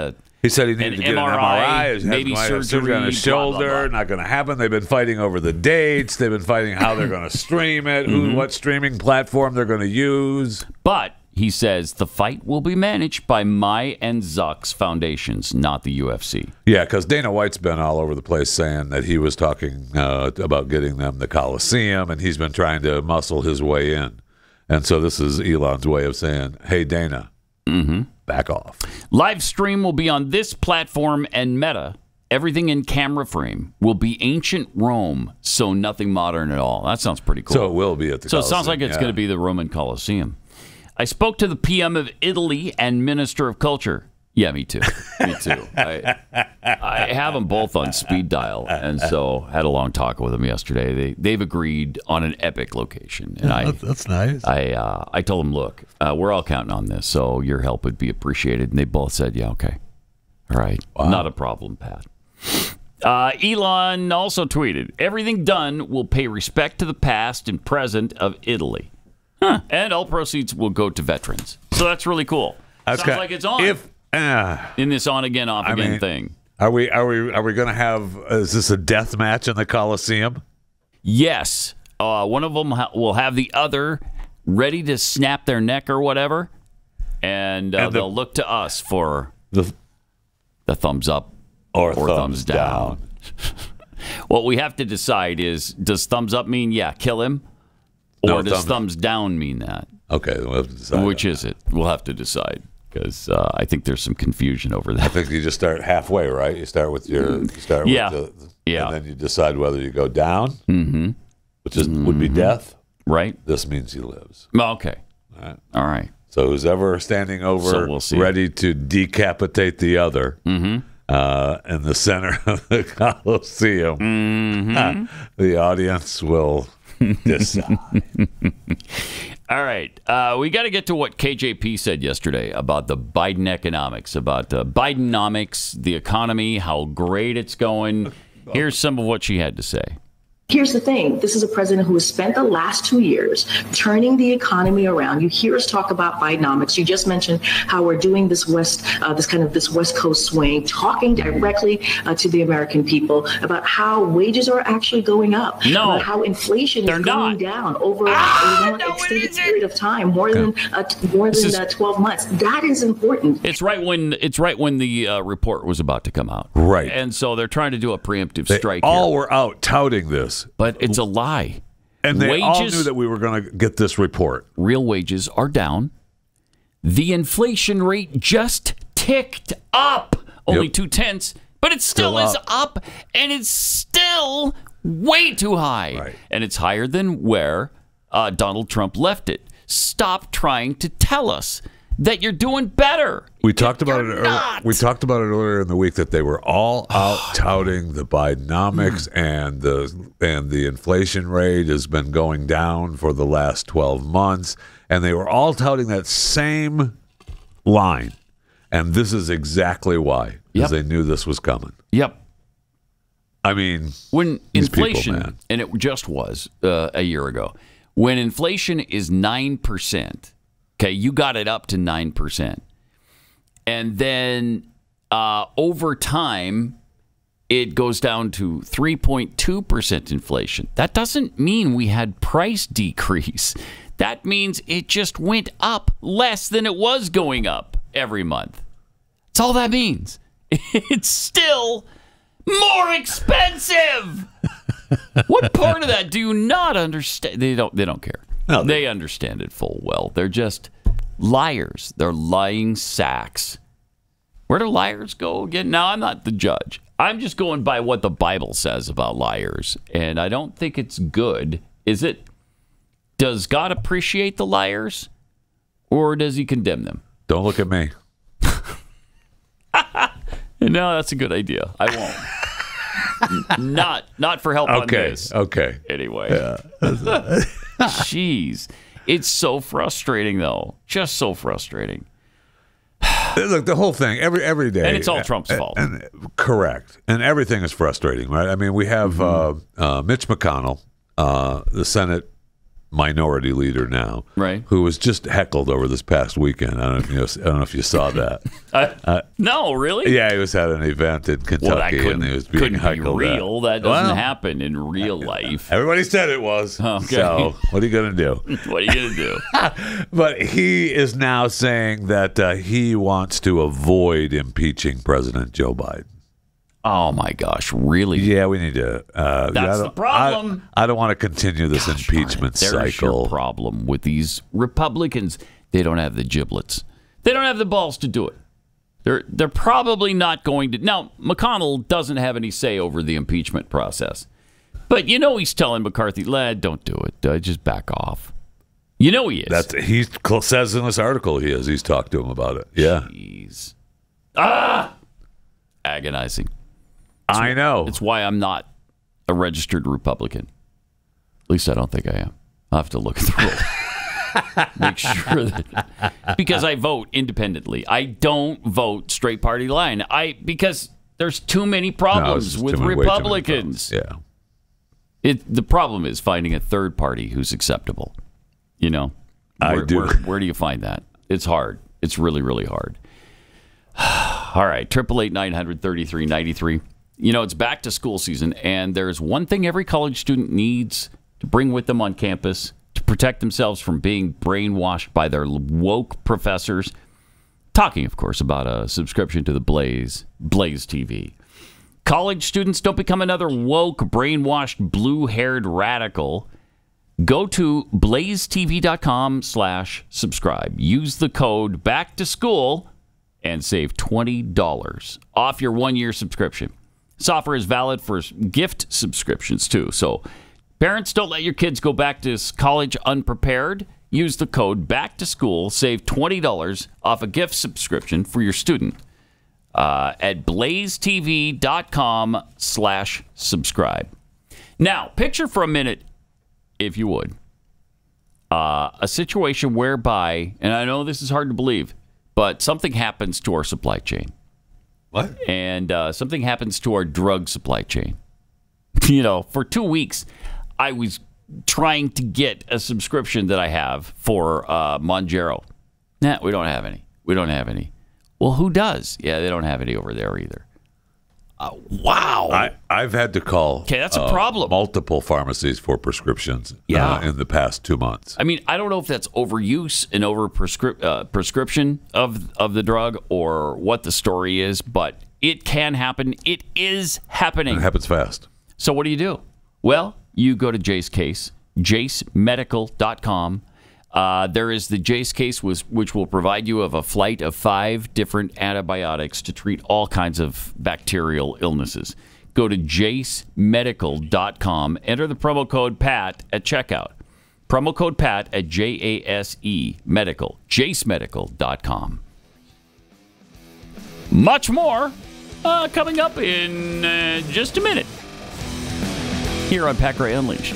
[SPEAKER 4] He said he needed to get an MRI,
[SPEAKER 3] maybe surgery
[SPEAKER 4] on his shoulder.
[SPEAKER 3] Blah, blah, blah.
[SPEAKER 4] Not going to happen. They've been fighting over the dates. They've been fighting how they're going to stream it, what streaming platform they're going to use.
[SPEAKER 3] But he says the fight will be managed by my and Zuck's foundations, not the UFC.
[SPEAKER 4] Yeah, because Dana White's been all over the place saying that he was talking about getting them the Coliseum, and he's been trying to muscle his way in. And so this is Elon's way of saying, hey, Dana, back off.
[SPEAKER 3] Live stream will be on this platform and Meta. Everything in camera frame will be ancient Rome, so nothing modern at all. That sounds pretty cool.
[SPEAKER 4] So it will be at the
[SPEAKER 3] So
[SPEAKER 4] Coliseum,
[SPEAKER 3] it sounds like it's going to be the Roman Coliseum. I spoke to the PM of Italy and Minister of Culture. Yeah, me too. Me too. I have them both on speed dial, and so had a long talk with them yesterday. They've agreed on an epic location, and
[SPEAKER 4] that's nice.
[SPEAKER 3] I told them, look, we're all counting on this, so your help would be appreciated. And they both said, yeah, okay, all right, not a problem, Pat. Elon also tweeted, everything done will pay respect to the past and present of Italy, and all proceeds will go to veterans. So that's really cool. Sounds like it's on. In this on again, off again thing.
[SPEAKER 4] Are we going to have? Is this a death match in the Coliseum?
[SPEAKER 3] Yes. One of them will have the other ready to snap their neck or whatever, and they'll look to us for the thumbs up
[SPEAKER 4] or thumbs down.
[SPEAKER 3] What we have to decide is, does thumbs up mean, kill him? Or does thumbs down mean that?
[SPEAKER 4] Okay, we'll have to decide.
[SPEAKER 3] Which is it? We'll have to decide, because I think there's some confusion over that.
[SPEAKER 4] I think you just start halfway, right? You start with and then you decide whether you go down, which would be death.
[SPEAKER 3] Right.
[SPEAKER 4] This means he lives.
[SPEAKER 3] Okay. All right.
[SPEAKER 4] So who's ever standing over, ready to decapitate the other, in the center of the Coliseum, the audience will decide.
[SPEAKER 3] All right. We got to get to what KJP said yesterday about the Biden economics, about Bidenomics, the economy, how great it's going. Here's some of what she had to say.
[SPEAKER 18] Here's the thing. This is a president who has spent the last 2 years turning the economy around. You hear us talk about Bidenomics. You just mentioned how we're doing this West Coast swing, talking directly to the American people about how wages are actually going up, about how inflation is going down over an extended period of time, more than 12 months. That is important.
[SPEAKER 3] It's right when the report was about to come out.
[SPEAKER 4] Right.
[SPEAKER 3] And so they're trying to do a preemptive strike.
[SPEAKER 4] All were out touting this.
[SPEAKER 3] But it's a lie.
[SPEAKER 4] And they all knew that we were going to get this report.
[SPEAKER 3] Real wages are down. The inflation rate just ticked up. Only 0.2, but it still is up. And it's still way too high.
[SPEAKER 4] Right.
[SPEAKER 3] And it's higher than where Donald Trump left it. Stop trying to tell us that you're doing better.
[SPEAKER 4] We talked about it. We talked about it earlier in the week that they were all out touting the Bidenomics and the inflation rate has been going down for the last 12 months, and they were all touting that same line. And this is exactly why, because they knew this was coming.
[SPEAKER 3] Yep.
[SPEAKER 4] I mean,
[SPEAKER 3] when inflation, and it just was a year ago, when inflation is 9%. Okay, you got it up to 9%. And then over time, it goes down to 3.2% inflation. That doesn't mean we had price decrease. That means it just went up less than it was going up every month. That's all that means. It's still more expensive. What part of that do you not understand? They don't care. No, they understand it full well. They're just liars. They're lying sacks. Where do liars go again? Now, I'm not the judge. I'm just going by what the Bible says about liars. And I don't think it's good. Is it? Does God appreciate the liars? Or does he condemn them?
[SPEAKER 4] Don't look at me.
[SPEAKER 3] No, that's a good idea. I won't. Not for help on this.
[SPEAKER 4] Okay.
[SPEAKER 3] Anyway. Yeah. Jeez. It's so frustrating, though. Just so frustrating.
[SPEAKER 4] Look, the whole thing, every day.
[SPEAKER 3] And it's all Trump's fault.
[SPEAKER 4] Correct. And everything is frustrating, right? I mean, we have Mitch McConnell, the Senate minority leader now,
[SPEAKER 3] right?
[SPEAKER 4] Who was just heckled over this past weekend. I don't know if you saw that.
[SPEAKER 3] No, really?
[SPEAKER 4] Yeah, he was at an event in Kentucky, and he was being heckled.
[SPEAKER 3] Couldn't be real. That doesn't happen in real life.
[SPEAKER 4] Everybody said it was.
[SPEAKER 3] Okay.
[SPEAKER 4] So what are you going to do?
[SPEAKER 3] What are you going to do?
[SPEAKER 4] But he is now saying that he wants to avoid impeaching President Joe Biden.
[SPEAKER 3] Oh, my gosh. Really?
[SPEAKER 4] Yeah, we need to.
[SPEAKER 3] That's the problem.
[SPEAKER 4] I don't want to continue this impeachment cycle.
[SPEAKER 3] There's your problem with these Republicans. They don't have the giblets. They don't have the balls to do it. They're probably not going to. Now, McConnell doesn't have any say over the impeachment process. But he's telling McCarthy, lad, don't do it. Just back off. He is.
[SPEAKER 4] He says in this article he is. He's talked to him about it. Yeah.
[SPEAKER 3] Jeez. Agonizing.
[SPEAKER 4] I know.
[SPEAKER 3] It's why I'm not a registered Republican. At least I don't think I am. I'll have to look at the rule. Make sure that... Because I vote independently. I don't vote straight party line. Because there's too many problems with Republicans.
[SPEAKER 4] Yeah.
[SPEAKER 3] The problem is finding a third party who's acceptable.
[SPEAKER 4] I do.
[SPEAKER 3] Where do you find that? It's hard. It's really, really hard. All right. 888-900-3393. It's back to school season, and there's one thing every college student needs to bring with them on campus to protect themselves from being brainwashed by their woke professors. Talking, of course, about a subscription to the Blaze TV. College students, don't become another woke, brainwashed, blue-haired radical. Go to blazetv.com/subscribe. Use the code BACKTOSCHOOL and save $20 off your 1-year subscription. This offer is valid for gift subscriptions, too. So parents, don't let your kids go back to college unprepared. Use the code BACKTOSCHOOL. Save $20 off a gift subscription for your student at blazetv.com/subscribe. Now, picture for a minute, if you would, a situation whereby, and I know this is hard to believe, but something happens to our supply chain.
[SPEAKER 4] What?
[SPEAKER 3] And something happens to our drug supply chain. You know, for 2 weeks, I was trying to get a subscription that I have for Monjaro. Nah, we don't have any. We don't have any. Well, who does? Yeah, they don't have any over there either. Wow.
[SPEAKER 4] I've had to call
[SPEAKER 3] that's a problem.
[SPEAKER 4] Multiple pharmacies for prescriptions in the past 2 months.
[SPEAKER 3] I mean, I don't know if that's overuse and prescription of the drug or what the story is, but it can happen. It is happening.
[SPEAKER 4] It happens fast.
[SPEAKER 3] So what do? Well, you go to Jace Case, jacemedical.com. There is the Jace Case, which will provide you of a flight of 5 different antibiotics to treat all kinds of bacterial illnesses. Go to jacemedical.com. Enter the promo code PAT at checkout. Promo code PAT at JASE Medical. jacemedical.com. Much more coming up in just a minute here on Pat Gray Unleashed.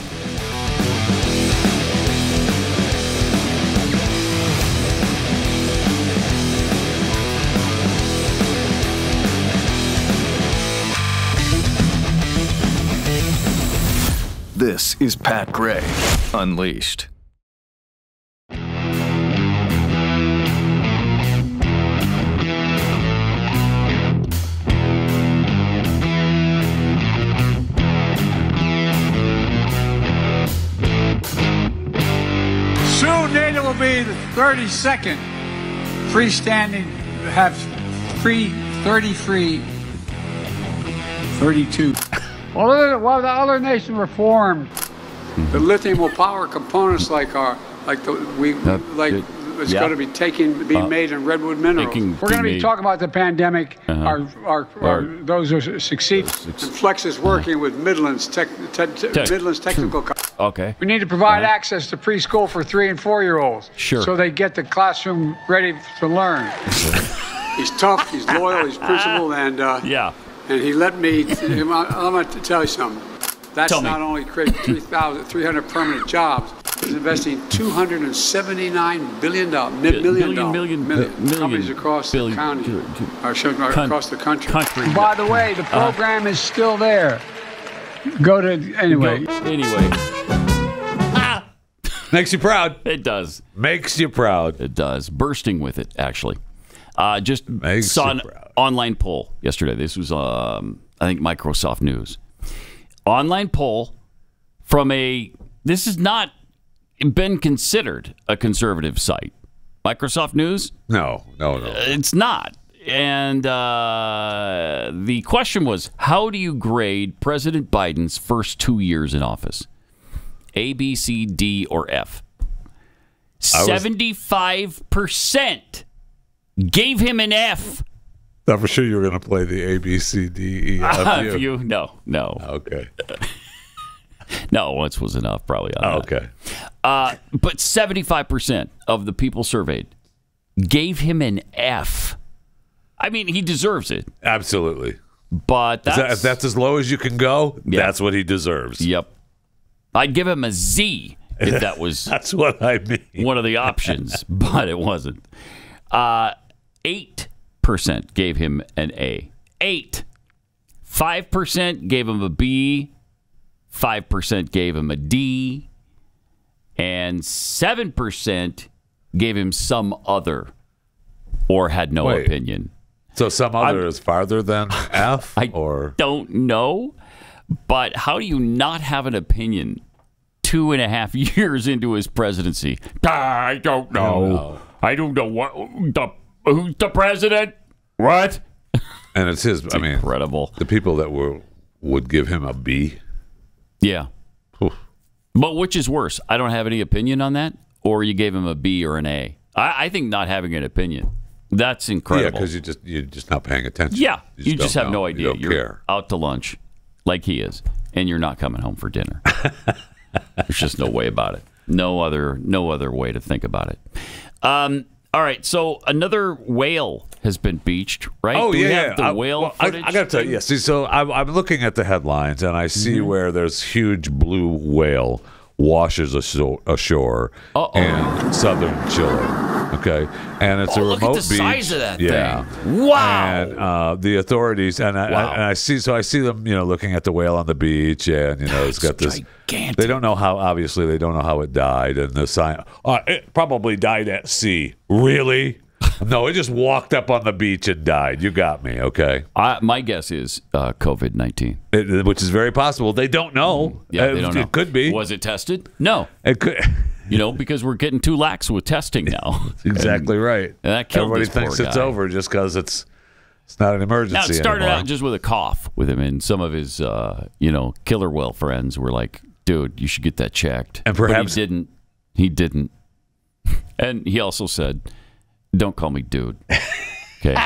[SPEAKER 15] This is Pat Gray Unleashed.
[SPEAKER 5] Soon NATO will be the 32nd freestanding, have 32. While the other nations reform, the lithium will power components it's going to be being made in redwood minerals. We're going to be talking about the pandemic. Those who succeed. And Flex is working with Midland's Technical.
[SPEAKER 3] Okay.
[SPEAKER 5] We need to provide access to preschool for 3- and 4-year-olds.
[SPEAKER 3] Sure.
[SPEAKER 5] So they get the classroom ready to learn. He's tough. He's loyal. He's principled, and And he let me. I'm going to tell you something. That's not only creating 300 permanent jobs. He's investing $279 billion, companies across the county, across the country. By the way, the program is still there. Go to anyway.
[SPEAKER 4] Makes you proud.
[SPEAKER 3] It does.
[SPEAKER 4] Makes you proud.
[SPEAKER 3] It does. Bursting with it, actually. Just saw an online poll yesterday. This was, I think, Microsoft News. Online poll from this has not been considered a conservative site. Microsoft News?
[SPEAKER 4] No.
[SPEAKER 3] It's not. And the question was, how do you grade President Biden's first 2 years in office? A, B, C, D, or F? 75% gave him an F.
[SPEAKER 4] Thought for sure you were going to play the A, B, C, D, E, F, U.
[SPEAKER 3] No.
[SPEAKER 4] Okay.
[SPEAKER 3] No, once was enough, probably.
[SPEAKER 4] Okay.
[SPEAKER 3] But 75% of the people surveyed gave him an F. I mean, he deserves it.
[SPEAKER 4] Absolutely.
[SPEAKER 3] But
[SPEAKER 4] if that's as low as you can go, that's what he deserves.
[SPEAKER 3] Yep. I'd give him a Z if that was
[SPEAKER 4] that's what I mean.
[SPEAKER 3] One of the options, but it wasn't. 8% gave him an A. 5% gave him a B. 5% gave him a D. And 7% gave him some other or had no opinion.
[SPEAKER 4] So some other is farther than F?
[SPEAKER 3] I don't know. But how do you not have an opinion 2.5 years into his presidency? I don't know. I don't know who's the president. What?
[SPEAKER 4] And it's his.
[SPEAKER 3] It's incredible.
[SPEAKER 4] The people that would give him a B.
[SPEAKER 3] Yeah. Oof. But which is worse? I don't have any opinion on that, or you gave him a B or an A. I think not having an opinion. That's incredible.
[SPEAKER 4] Yeah, because you're just not paying attention.
[SPEAKER 3] Yeah, you just have no idea.
[SPEAKER 4] You don't care.
[SPEAKER 3] Out to lunch, like he is, and you're not coming home for dinner. There's just no way about it. No other way to think about it. All right, so another whale has been beached, right?
[SPEAKER 4] Oh,
[SPEAKER 3] Do we
[SPEAKER 4] yeah.
[SPEAKER 3] have the whale footage?
[SPEAKER 4] I got to tell you, yeah. See, so I'm looking at the headlines, and I see where there's huge blue whale washes ashore in southern Chile. Okay, and it's a remote
[SPEAKER 3] look at the
[SPEAKER 4] beach.
[SPEAKER 3] Size of that
[SPEAKER 4] thing! Wow! And the authorities I see them, looking at the whale on the beach, and it's got this. Gigantic. They don't know how. Obviously, they don't know how it died, and the sign. It probably died at sea. Really? No, it just walked up on the beach and died. You got me. Okay.
[SPEAKER 3] My guess is COVID-19,
[SPEAKER 4] which is very possible. They don't know.
[SPEAKER 3] Yeah, they don't know.
[SPEAKER 4] It could be.
[SPEAKER 3] Was it tested? No.
[SPEAKER 4] It could.
[SPEAKER 3] Because we're getting too lax with testing now.
[SPEAKER 4] That's exactly right.
[SPEAKER 3] And that killed
[SPEAKER 4] Everybody
[SPEAKER 3] this poor
[SPEAKER 4] thinks
[SPEAKER 3] guy.
[SPEAKER 4] it's over just because it's not an emergency
[SPEAKER 3] Now, it started
[SPEAKER 4] anymore.
[SPEAKER 3] out just with a cough with him, and some of his, killer whale friends were like, dude, you should get that checked.
[SPEAKER 4] And perhaps
[SPEAKER 3] but he didn't. And he also said, don't call me dude. Okay.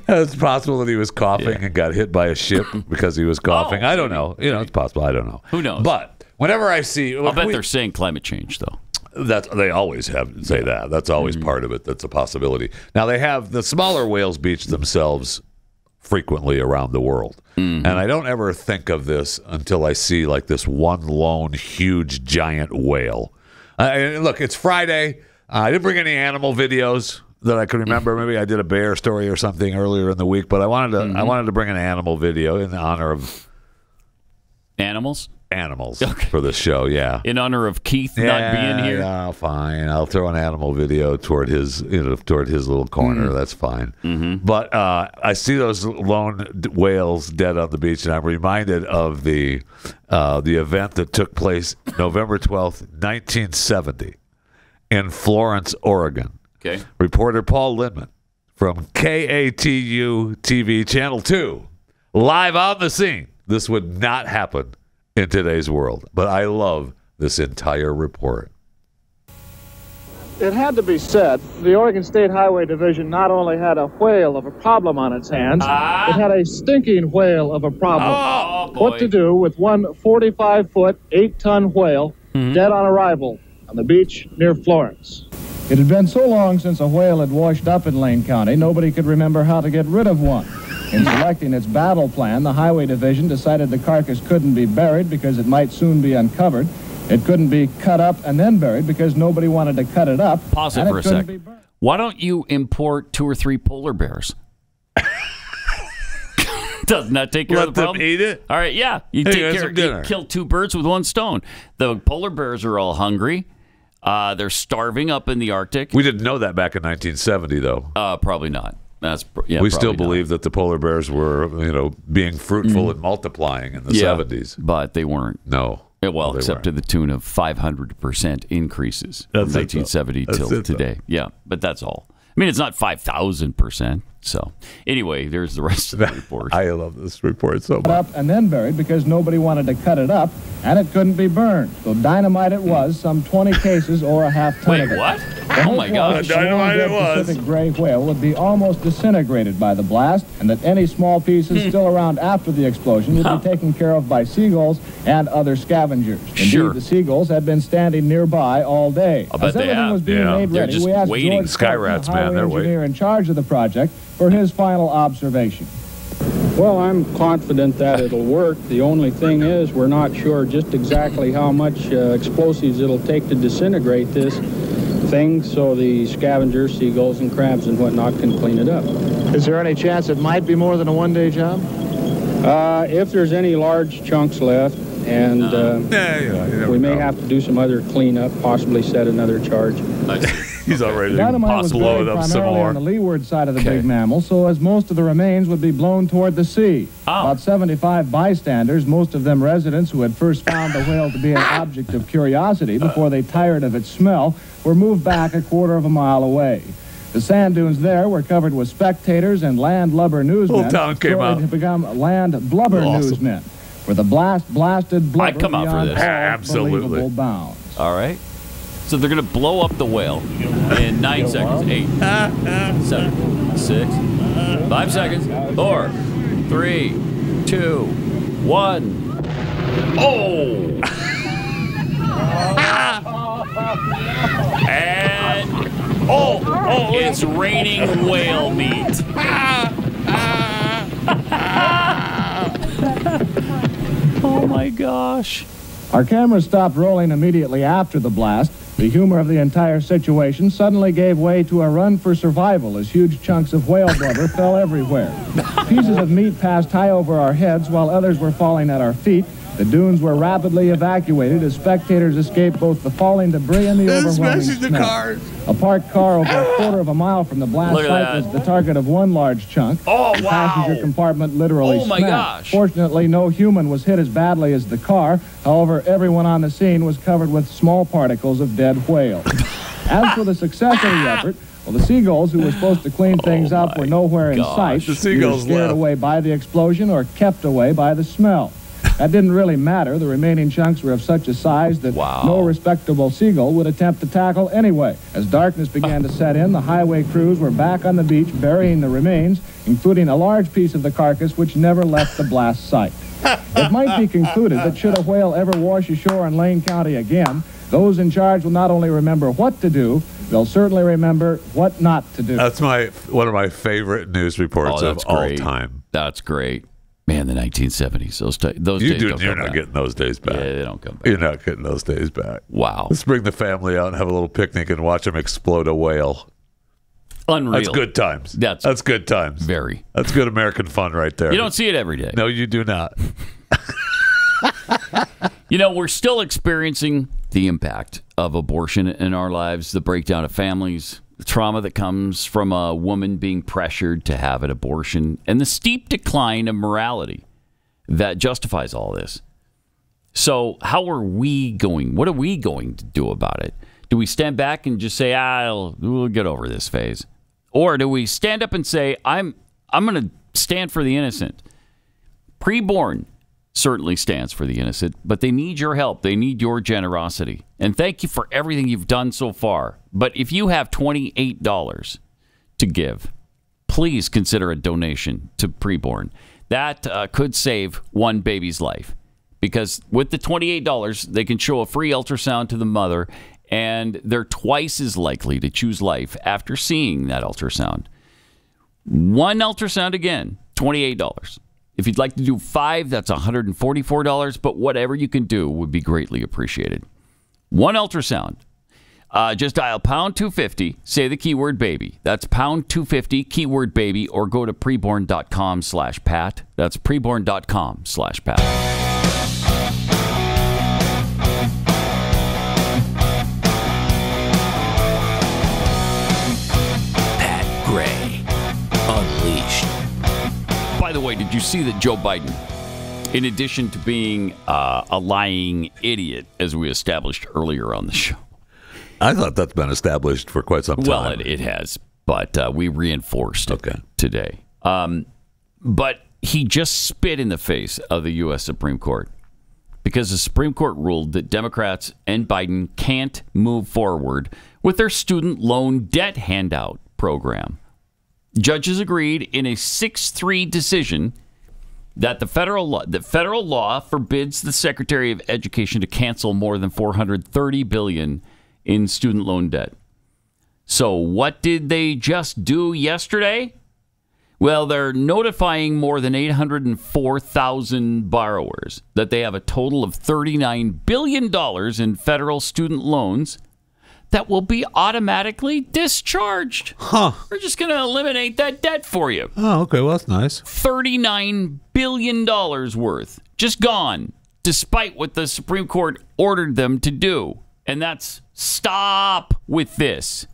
[SPEAKER 4] It's possible that he was coughing and got hit by a ship because he was coughing. I don't know. It's possible. I don't know.
[SPEAKER 3] Who knows?
[SPEAKER 4] But whenever I see...
[SPEAKER 3] I'll bet they're saying climate change, though.
[SPEAKER 4] They always say that. That's always part of it. That's a possibility. Now, they have the smaller whales beach themselves frequently around the world. And I don't ever think of this until I see like this one lone, huge, giant whale. Look, it's Friday. I didn't bring any animal videos that I could remember. Maybe I did a bear story or something earlier in the week, but I wanted to bring an animal video in honor of
[SPEAKER 3] animals
[SPEAKER 4] for the show. Yeah,
[SPEAKER 3] in honor of Keith not being here.
[SPEAKER 4] Yeah, fine. I'll throw an animal video toward his little corner. That's fine. But I see those lone whales dead on the beach, and I'm reminded of the event that took place November 12th, 1970, in Florence, Oregon.
[SPEAKER 3] Okay.
[SPEAKER 4] Reporter Paul Lindman from KATU TV Channel 2, live on the scene. This would not happen in today's world, but I love this entire report.
[SPEAKER 19] It had to be said, the Oregon State Highway Division not only had a whale of a problem on its hands, it had a stinking whale of a problem. What to do with one 45-foot, 8-ton whale dead on arrival on the beach near Florence.
[SPEAKER 20] It had been so long since a whale had washed up in Lane County, nobody could remember how to get rid of one. In selecting its battle plan, the Highway Division decided the carcass couldn't be buried because it might soon be uncovered. It couldn't be cut up and then buried because nobody wanted to cut it up.
[SPEAKER 3] Pause it for a sec. Why don't you import 2 or 3 polar bears? Doesn't that take care of the problem?
[SPEAKER 4] Let them eat it?
[SPEAKER 3] All right, yeah. You kill 2 birds with 1 stone. The polar bears are all hungry. They're starving up in the Arctic.
[SPEAKER 4] We didn't know that back in 1970, though.
[SPEAKER 3] Probably not.
[SPEAKER 4] We still believe that the polar bears were, being fruitful and multiplying in the 70s.
[SPEAKER 3] But they weren't.
[SPEAKER 4] No.
[SPEAKER 3] Well, except to the tune of 500% increases from 1970 till today. Yeah, but that's all. I mean, it's not 5,000%. So, anyway, there's the rest of the report.
[SPEAKER 4] I love this report so much.
[SPEAKER 20] Up and then buried because nobody wanted to cut it up, and it couldn't be burned. So dynamite it was, some 20 cases or a half ton of it.
[SPEAKER 3] Wait, what? Oh my gosh!
[SPEAKER 20] Dynamite it was. Pacific gray whale would be almost disintegrated by the blast, and that any small pieces still around after the explosion would be taken care of by seagulls and other scavengers. Indeed, the seagulls had been standing nearby all day.
[SPEAKER 3] I bet they have.
[SPEAKER 20] Was being made ready,
[SPEAKER 3] just
[SPEAKER 20] we asked
[SPEAKER 3] waiting.
[SPEAKER 20] George
[SPEAKER 4] Sky rats, man, they're waiting.
[SPEAKER 20] Engineer in charge of the project for his final observation.
[SPEAKER 21] Well, I'm confident that it'll work. The only thing is we're not sure just exactly how much explosives it'll take to disintegrate this thing so the scavengers, seagulls, and crabs and whatnot can clean it up.
[SPEAKER 20] Is there any chance it might be more than a one-day job?
[SPEAKER 21] If there's any large chunks left, and we may have to do some other cleanup, possibly set another charge.
[SPEAKER 4] He's already
[SPEAKER 20] Dynamite was buried primarily on the leeward side of the big mammal, so as most of the remains would be blown toward the sea. About 75 bystanders, most of them residents who had first found the whale to be an object of curiosity before they tired of its smell, were moved back a quarter of a mile away. The sand dunes there were covered with spectators and landlubber newsmen.
[SPEAKER 4] Whole town came out.
[SPEAKER 20] To become landblubber newsmen. For the blasted blubber
[SPEAKER 3] I'd come out for this.
[SPEAKER 4] Absolutely.
[SPEAKER 20] Bounds.
[SPEAKER 3] All right. So they're going to blow up the whale in 9 seconds. 8, 7, 6, 5 seconds. 4, 3, 2, 1. Oh! And it's raining whale meat. Oh my gosh.
[SPEAKER 20] Our cameras stopped rolling immediately after the blast. The humor of the entire situation suddenly gave way to a run for survival as huge chunks of whale blubber fell everywhere. Pieces of meat passed high over our heads while others were falling at our feet. The dunes were rapidly evacuated as spectators escaped both the falling debris and the overwhelming smell. A parked car over a quarter of a mile from the blast site was the target of one large chunk.
[SPEAKER 3] Oh,
[SPEAKER 20] the passenger compartment literally
[SPEAKER 3] my
[SPEAKER 20] smashed.
[SPEAKER 3] gosh.
[SPEAKER 20] Fortunately, no human was hit as badly as the car. However, everyone on the scene was covered with small particles of dead whale. As for the success of the effort, well, the seagulls, who were supposed to clean things up, were nowhere in sight.
[SPEAKER 4] The seagulls
[SPEAKER 20] either scared
[SPEAKER 4] left.
[SPEAKER 20] away by the explosion or kept away by the smell. That didn't really matter. The remaining chunks were of such a size that no respectable seagull would attempt to tackle anyway. As darkness began to set in, the highway crews were back on the beach burying the remains, including a large piece of the carcass which never left the blast site. It might be concluded that should a whale ever wash ashore in Lane County again, those in charge will not only remember what to do, they'll certainly remember what not to do.
[SPEAKER 4] That's one of my favorite news reports of all time.
[SPEAKER 3] That's great. Man, the 1970s. Those days
[SPEAKER 4] You're not getting those days back.
[SPEAKER 3] Yeah, they don't come back.
[SPEAKER 4] You're not getting those days back.
[SPEAKER 3] Wow.
[SPEAKER 4] Let's bring the family out and have a little picnic and watch them explode a whale.
[SPEAKER 3] Unreal.
[SPEAKER 4] That's good times. That's good times.
[SPEAKER 3] Very.
[SPEAKER 4] That's good American fun right there.
[SPEAKER 3] You don't see it every day.
[SPEAKER 4] No, you do not.
[SPEAKER 3] We're still experiencing the impact of abortion in our lives, the breakdown of families, the trauma that comes from a woman being pressured to have an abortion, and the steep decline of morality that justifies all this. So how are we going? What are we going to do about it? Do we stand back and just say, we'll get over this phase? Or do we stand up and say, I'm going to stand for the innocent? Preborn certainly stands for the innocent, but they need your help. They need your generosity. And thank you for everything you've done so far. But if you have $28 to give, please consider a donation to Preborn. That could save one baby's life. Because with the $28, they can show a free ultrasound to the mother, and they're twice as likely to choose life after seeing that ultrasound. One ultrasound, again, $28. If you'd like to do 5, that's $144, but whatever you can do would be greatly appreciated. One ultrasound. Just dial pound 250, say the keyword baby. That's pound 250, keyword baby, or go to preborn.com/Pat. That's preborn.com/Pat.
[SPEAKER 14] Pat Gray, Unleashed.
[SPEAKER 3] By the way, did you see that Joe Biden, in addition to being a lying idiot, as we established earlier on the show?
[SPEAKER 4] I thought that's been established for quite some time.
[SPEAKER 3] Well, it has, but we reinforced it today. But he just spit in the face of the U.S. Supreme Court because the Supreme Court ruled that Democrats and Biden can't move forward with their student loan debt handout program. Judges agreed in a 6-3 decision that the federal law forbids the Secretary of Education to cancel more than $430 billion in student loan debt. So what did they just do yesterday? Well, they're notifying more than 804,000 borrowers that they have a total of $39 billion in federal student loans that will be automatically discharged. We're just going to eliminate that debt for you.
[SPEAKER 4] Oh, okay. Well, that's nice.
[SPEAKER 3] $39 billion worth. Just gone, despite what the Supreme Court ordered them to do. And that's stop with this.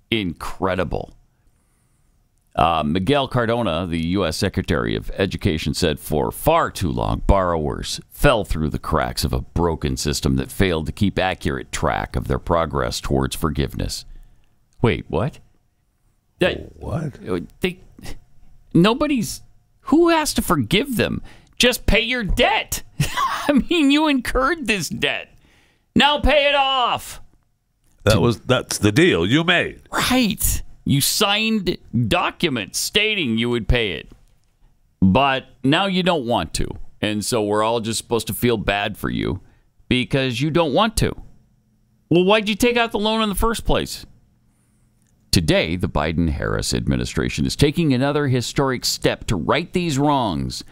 [SPEAKER 3] Incredible. Miguel Cardona, the U.S. Secretary of Education, said for far too long, borrowers fell through the cracks of a broken system that failed to keep accurate track of their progress towards forgiveness. Wait, what?
[SPEAKER 4] What?
[SPEAKER 3] Who has to forgive them? Just pay your debt. I mean, you incurred this debt. Now pay it off.
[SPEAKER 4] That's the deal you made.
[SPEAKER 3] Right. You signed documents stating you would pay it. But now you don't want to. And so we're all just supposed to feel bad for you because you don't want to. Well, why'd you take out the loan in the first place? Today, the Biden-Harris administration is taking another historic step to right these wrongs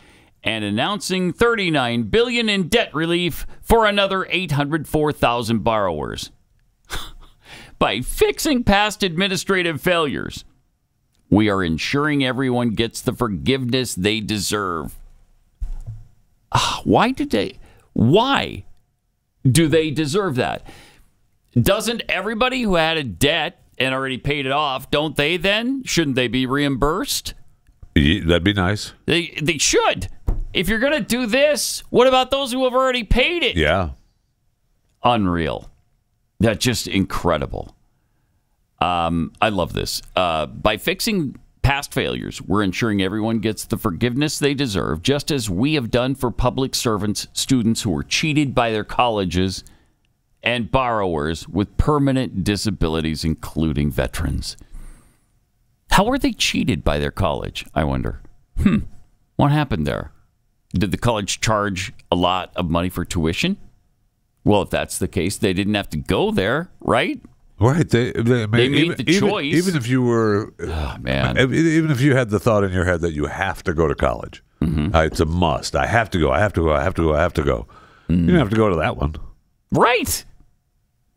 [SPEAKER 3] and announcing $39 billion in debt relief for another 804,000 borrowers. By fixing past administrative failures, we are ensuring everyone gets the forgiveness they deserve. Why do they deserve that? Doesn't everybody who had a debt and already paid it off, don't they then? Shouldn't they be reimbursed?
[SPEAKER 4] That'd be nice.
[SPEAKER 3] They should. If you're going to do this, what about those who have already paid it?
[SPEAKER 4] Yeah.
[SPEAKER 3] Unreal. That's just incredible. I love this. By fixing past failures, we're ensuring everyone gets the forgiveness they deserve, just as we have done for public servants, students who were cheated by their colleges, and borrowers with permanent disabilities, including veterans. How were they cheated by their college, I wonder? What happened there? Did the college charge a lot of money for tuition? Well, if that's the case, they didn't have to go there, right?
[SPEAKER 4] Right. They
[SPEAKER 3] made the choice.
[SPEAKER 4] Even if you were, even if you had the thought in your head that you have to go to college, it's a must. I have to go. I have to go. I have to go. I have to go. You don't have to go to that one.
[SPEAKER 3] Right.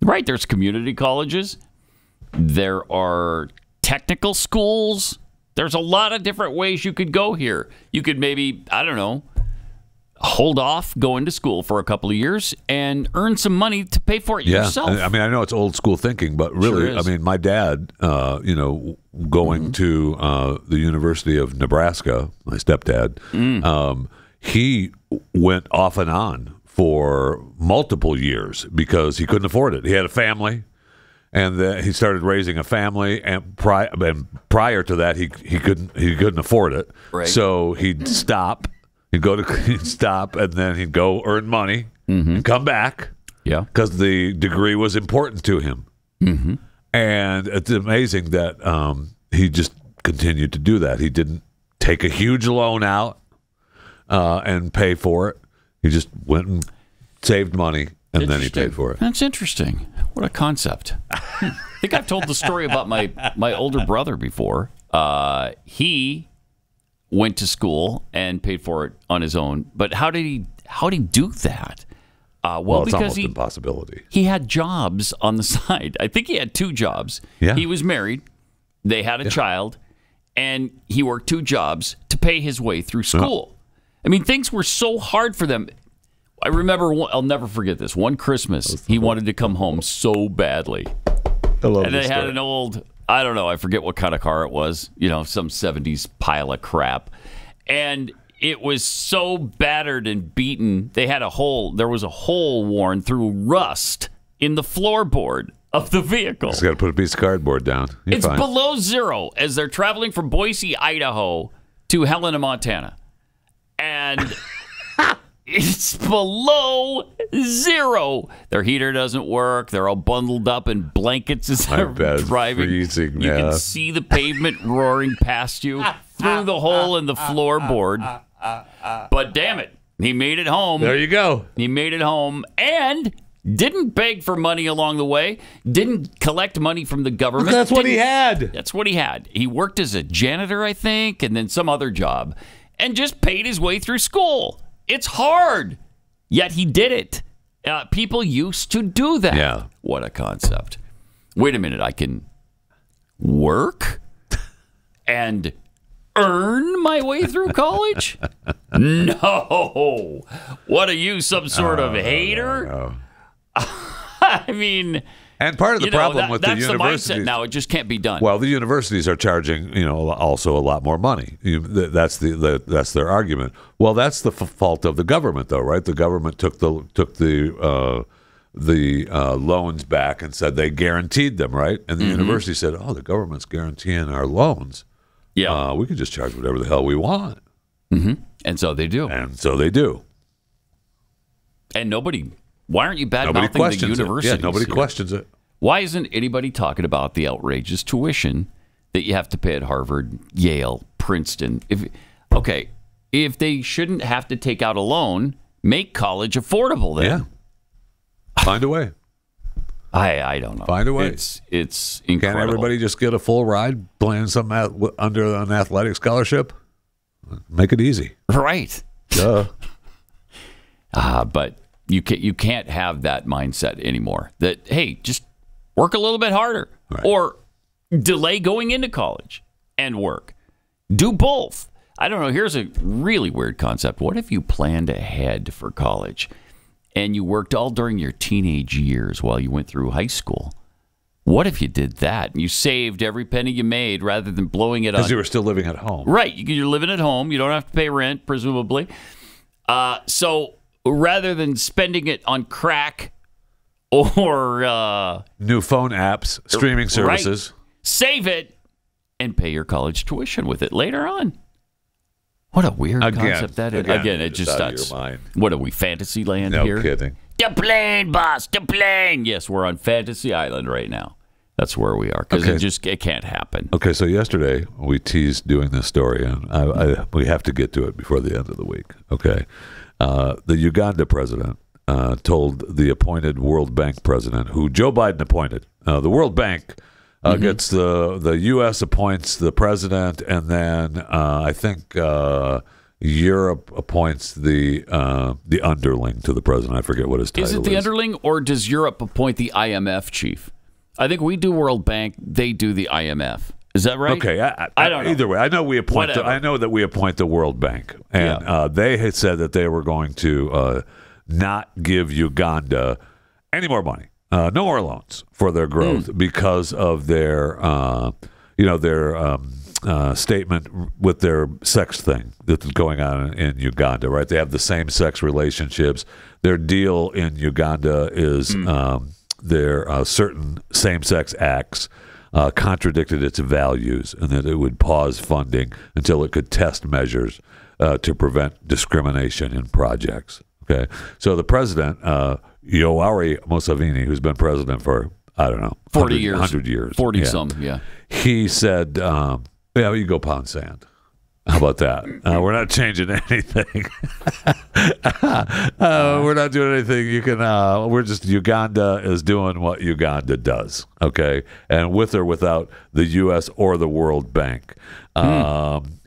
[SPEAKER 3] Right. There's community colleges. There are technical schools. There's a lot of different ways you could go here. You could maybe, I don't know, hold off going to school for a couple of years and earn some money to pay for it yourself.
[SPEAKER 4] I mean, I know it's old school thinking, but really,
[SPEAKER 3] Sure is.
[SPEAKER 4] I mean, my dad, going to the University of Nebraska, my stepdad, he went off and on for multiple years because he couldn't afford it. He had a family, and then he started raising a family, and prior to that, he couldn't afford it.
[SPEAKER 3] Right.
[SPEAKER 4] So he'd stop. He'd stop, and then he'd go earn money and come back.
[SPEAKER 3] Yeah,
[SPEAKER 4] because the degree was important to him. And it's amazing that he just continued to do that. He didn't take a huge loan out and pay for it. He just went and saved money, and then he paid for it.
[SPEAKER 3] That's interesting. What a concept. I think I've told the story about my older brother before. He went to school and paid for it on his own. But how did he do that?
[SPEAKER 4] Well, it's
[SPEAKER 3] because
[SPEAKER 4] almost impossibility.
[SPEAKER 3] He had jobs on the side. I think he had 2 jobs.
[SPEAKER 4] Yeah.
[SPEAKER 3] He was married. They had a child. And he worked 2 jobs to pay his way through school. I mean, things were so hard for them. I remember, I'll never forget this. One Christmas, he wanted to come home so badly. And they had an old, I don't know, I forget what kind of car it was, some 70s pile of crap. And it was so battered and beaten, there was a hole worn through rust in the floorboard of the vehicle.
[SPEAKER 4] Just got to put a piece of cardboard down.
[SPEAKER 3] It's below zero as they're traveling from Boise, Idaho to Helena, Montana. And it's below zero. Their heater doesn't work. They're all bundled up in blankets as they're driving.
[SPEAKER 4] Freezing,
[SPEAKER 3] you can see the pavement roaring past you through the hole in the floorboard. But damn it, he made it home.
[SPEAKER 4] There you go.
[SPEAKER 3] He made it home and didn't beg for money along the way. Didn't collect money from the government.
[SPEAKER 4] That's what he had.
[SPEAKER 3] That's what he had. He worked as a janitor, I think, and then some other job, and just paid his way through school. It's hard, yet he did it. People used to do that.
[SPEAKER 4] Yeah.
[SPEAKER 3] What a concept. Wait a minute, I can work and earn my way through college? No. What are you, some sort of hater?
[SPEAKER 4] No.
[SPEAKER 3] I mean...
[SPEAKER 4] And part of the problem with the
[SPEAKER 3] that's
[SPEAKER 4] universities,
[SPEAKER 3] the mindset now. It just can't be done.
[SPEAKER 4] Well, the universities are charging, also a lot more money. That's their argument. Well, that's the fault of the government, though, right? The government took the the loans back and said they guaranteed them, right? And the university said, "Oh, the government's guaranteeing our loans.
[SPEAKER 3] Yeah,
[SPEAKER 4] we can just charge whatever the hell we want."
[SPEAKER 3] And so they do.
[SPEAKER 4] And so they do.
[SPEAKER 3] And nobody. Why aren't you bad
[SPEAKER 4] Nobody
[SPEAKER 3] mouthing the
[SPEAKER 4] questions it.
[SPEAKER 3] universities?
[SPEAKER 4] Yeah, nobody
[SPEAKER 3] here?
[SPEAKER 4] questions it.
[SPEAKER 3] Why isn't anybody talking about the outrageous tuition that you have to pay at Harvard, Yale, Princeton? If they shouldn't have to take out a loan, make college affordable then.
[SPEAKER 4] Yeah. Find a way.
[SPEAKER 3] I don't know.
[SPEAKER 4] Find a way.
[SPEAKER 3] It's incredible.
[SPEAKER 4] Can't everybody just get a full ride playing some under an athletic scholarship? Make it easy.
[SPEAKER 3] Right.
[SPEAKER 4] Duh.
[SPEAKER 3] But you can't have that mindset anymore. That, hey, just work a little bit harder.
[SPEAKER 4] Right.
[SPEAKER 3] Or delay going into college and work. Do both. I don't know. Here's a really weird concept. What if you planned ahead for college and you worked all during your teenage years while you went through high school? What if you did that and you saved every penny you made rather than blowing it on?
[SPEAKER 4] Because you were still living at home.
[SPEAKER 3] Right. You're living at home. You don't have to pay rent, presumably. So rather than spending it on crack or
[SPEAKER 4] new phone apps, streaming services,
[SPEAKER 3] right, save it and pay your college tuition with it later on. What a weird concept that is. Again, it just starts. What are we, fantasy land here?
[SPEAKER 4] No kidding.
[SPEAKER 3] The plane, boss, the plane. Yes, we're on Fantasy Island right now. That's where we are because it can't happen.
[SPEAKER 4] Okay, so yesterday we teased doing this story, and we have to get to it before the end of the week. Okay, the Uganda president told the appointed World Bank president, who Joe Biden appointed. The World Bank gets the U.S. appoints the president, and then I think Europe appoints the underling to the president. I forget what his title is.
[SPEAKER 3] Is it the underling, or does Europe appoint the IMF chief? I think we do World Bank. They do the IMF. Is that right?
[SPEAKER 4] Okay, I don't know. Either way, I know we appoint. I know that we appoint the World Bank, and they had said that they were going to not give Uganda any more money. No more loans for their growth because of their, statement with their sex thing that's going on in Uganda. Right? They have the same-sex relationships. Their deal in Uganda is their certain same-sex acts contradicted its values, and that it would pause funding until it could test measures to prevent discrimination in projects. Okay, so the president. Yoweri Museveni, who's been president for, I don't know,
[SPEAKER 3] 40 years.
[SPEAKER 4] 100 years.
[SPEAKER 3] 40-some,
[SPEAKER 4] He said, you go pound sand. How about that? We're not changing anything. We're not doing anything. You can. Uganda is doing what Uganda does. Okay, and with or without the U.S. or the World Bank.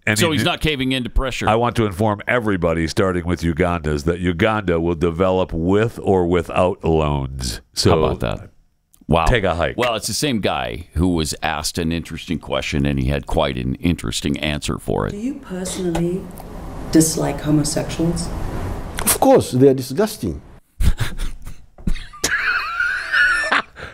[SPEAKER 3] And so he's not caving into pressure.
[SPEAKER 4] I want to inform everybody, starting with Ugandans, that Uganda will develop with or without loans. So
[SPEAKER 3] how about that? Wow.
[SPEAKER 4] Take a hike.
[SPEAKER 3] Well, it's the same guy who was asked an interesting question, and he had quite an interesting answer for it.
[SPEAKER 7] Do you personally dislike homosexuals?
[SPEAKER 22] Of course, they are disgusting.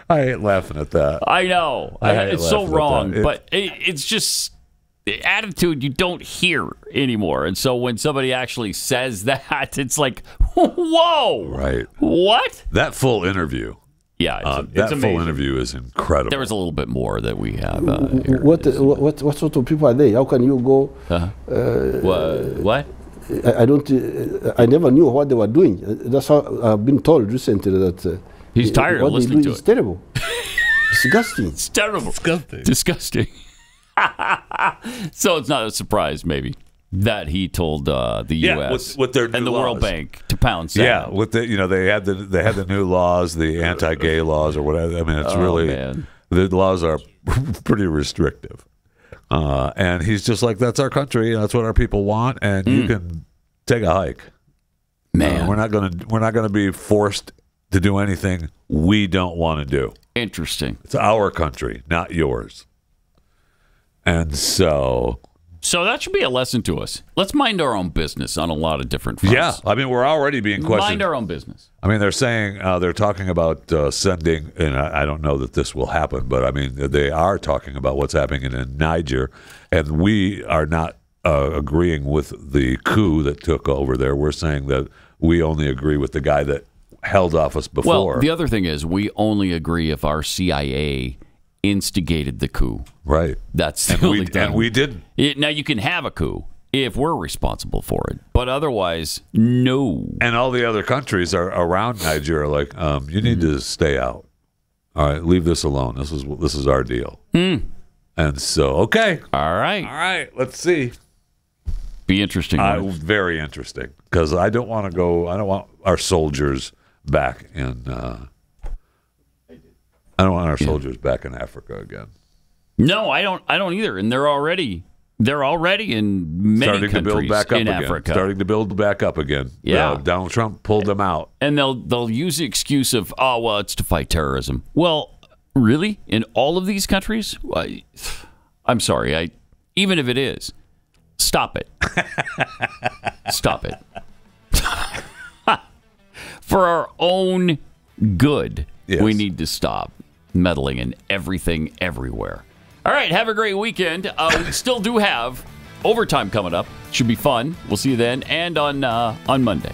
[SPEAKER 4] I ain't laughing at that.
[SPEAKER 3] I know. It's so wrong, but it's just the attitude you don't hear anymore. And so when somebody actually says that, it's like, whoa.
[SPEAKER 4] Right.
[SPEAKER 3] What?
[SPEAKER 4] That full interview.
[SPEAKER 3] Yeah,
[SPEAKER 4] that full interview is incredible.
[SPEAKER 3] There was a little bit more that we have
[SPEAKER 22] here. What sort of people are they? How can you go?
[SPEAKER 3] What?
[SPEAKER 22] I don't. I never knew what they were doing. That's how I've been told recently that
[SPEAKER 3] he's tired of listening to it.
[SPEAKER 22] It's terrible. Disgusting.
[SPEAKER 3] It's terrible. Disgusting. So it's not a surprise, maybe, that he told the U.S.
[SPEAKER 4] with their
[SPEAKER 3] and the
[SPEAKER 4] laws.
[SPEAKER 3] World Bank to pound sand.
[SPEAKER 4] Yeah, with the they had the new laws, the anti-gay laws or whatever. I mean, it's the laws are pretty restrictive, and he's just like, that's our country, and that's what our people want, and you can take a hike.
[SPEAKER 3] Man,
[SPEAKER 4] we're not gonna be forced to do anything we don't want to do.
[SPEAKER 3] Interesting.
[SPEAKER 4] It's our country, not yours, and so
[SPEAKER 3] that should be a lesson to us. Let's mind our own business on a lot of different fronts.
[SPEAKER 4] Yeah, I mean, we're already being questioned.
[SPEAKER 3] Mind our own business.
[SPEAKER 4] I mean, they're saying they're talking about sending, and I don't know that this will happen, but I mean, they are talking about what's happening in Niger, and we are not agreeing with the coup that took over there. We're saying that we only agree with the guy that held office before.
[SPEAKER 3] Well, the other thing is we only agree if our CIA instigated the coup.
[SPEAKER 4] Right.
[SPEAKER 3] That's the only thing.
[SPEAKER 4] And we didn't.
[SPEAKER 3] Now, you can have a coup if we're responsible for it, but otherwise, no.
[SPEAKER 4] And all the other countries are around Nigeria like, you need to stay out. All right, leave this alone. This is our deal. And so, okay.
[SPEAKER 3] All right.
[SPEAKER 4] Let's see.
[SPEAKER 3] Be interesting.
[SPEAKER 4] Very interesting, because I don't want our soldiers back in. I don't want our soldiers back in Africa again.
[SPEAKER 3] No, I don't either. And they're already in many countries in Africa.
[SPEAKER 4] Starting to build back up again.
[SPEAKER 3] Yeah.
[SPEAKER 4] Donald Trump pulled them out.
[SPEAKER 3] And they'll use the excuse of, oh, well, it's to fight terrorism. Well, really? In all of these countries? I'm sorry. Even if it is, stop it. Stop it. For our own good, we need to stop meddling in everything everywhere. All right, have a great weekend. We still do have overtime coming up. Should be fun. We'll see you then and on Monday.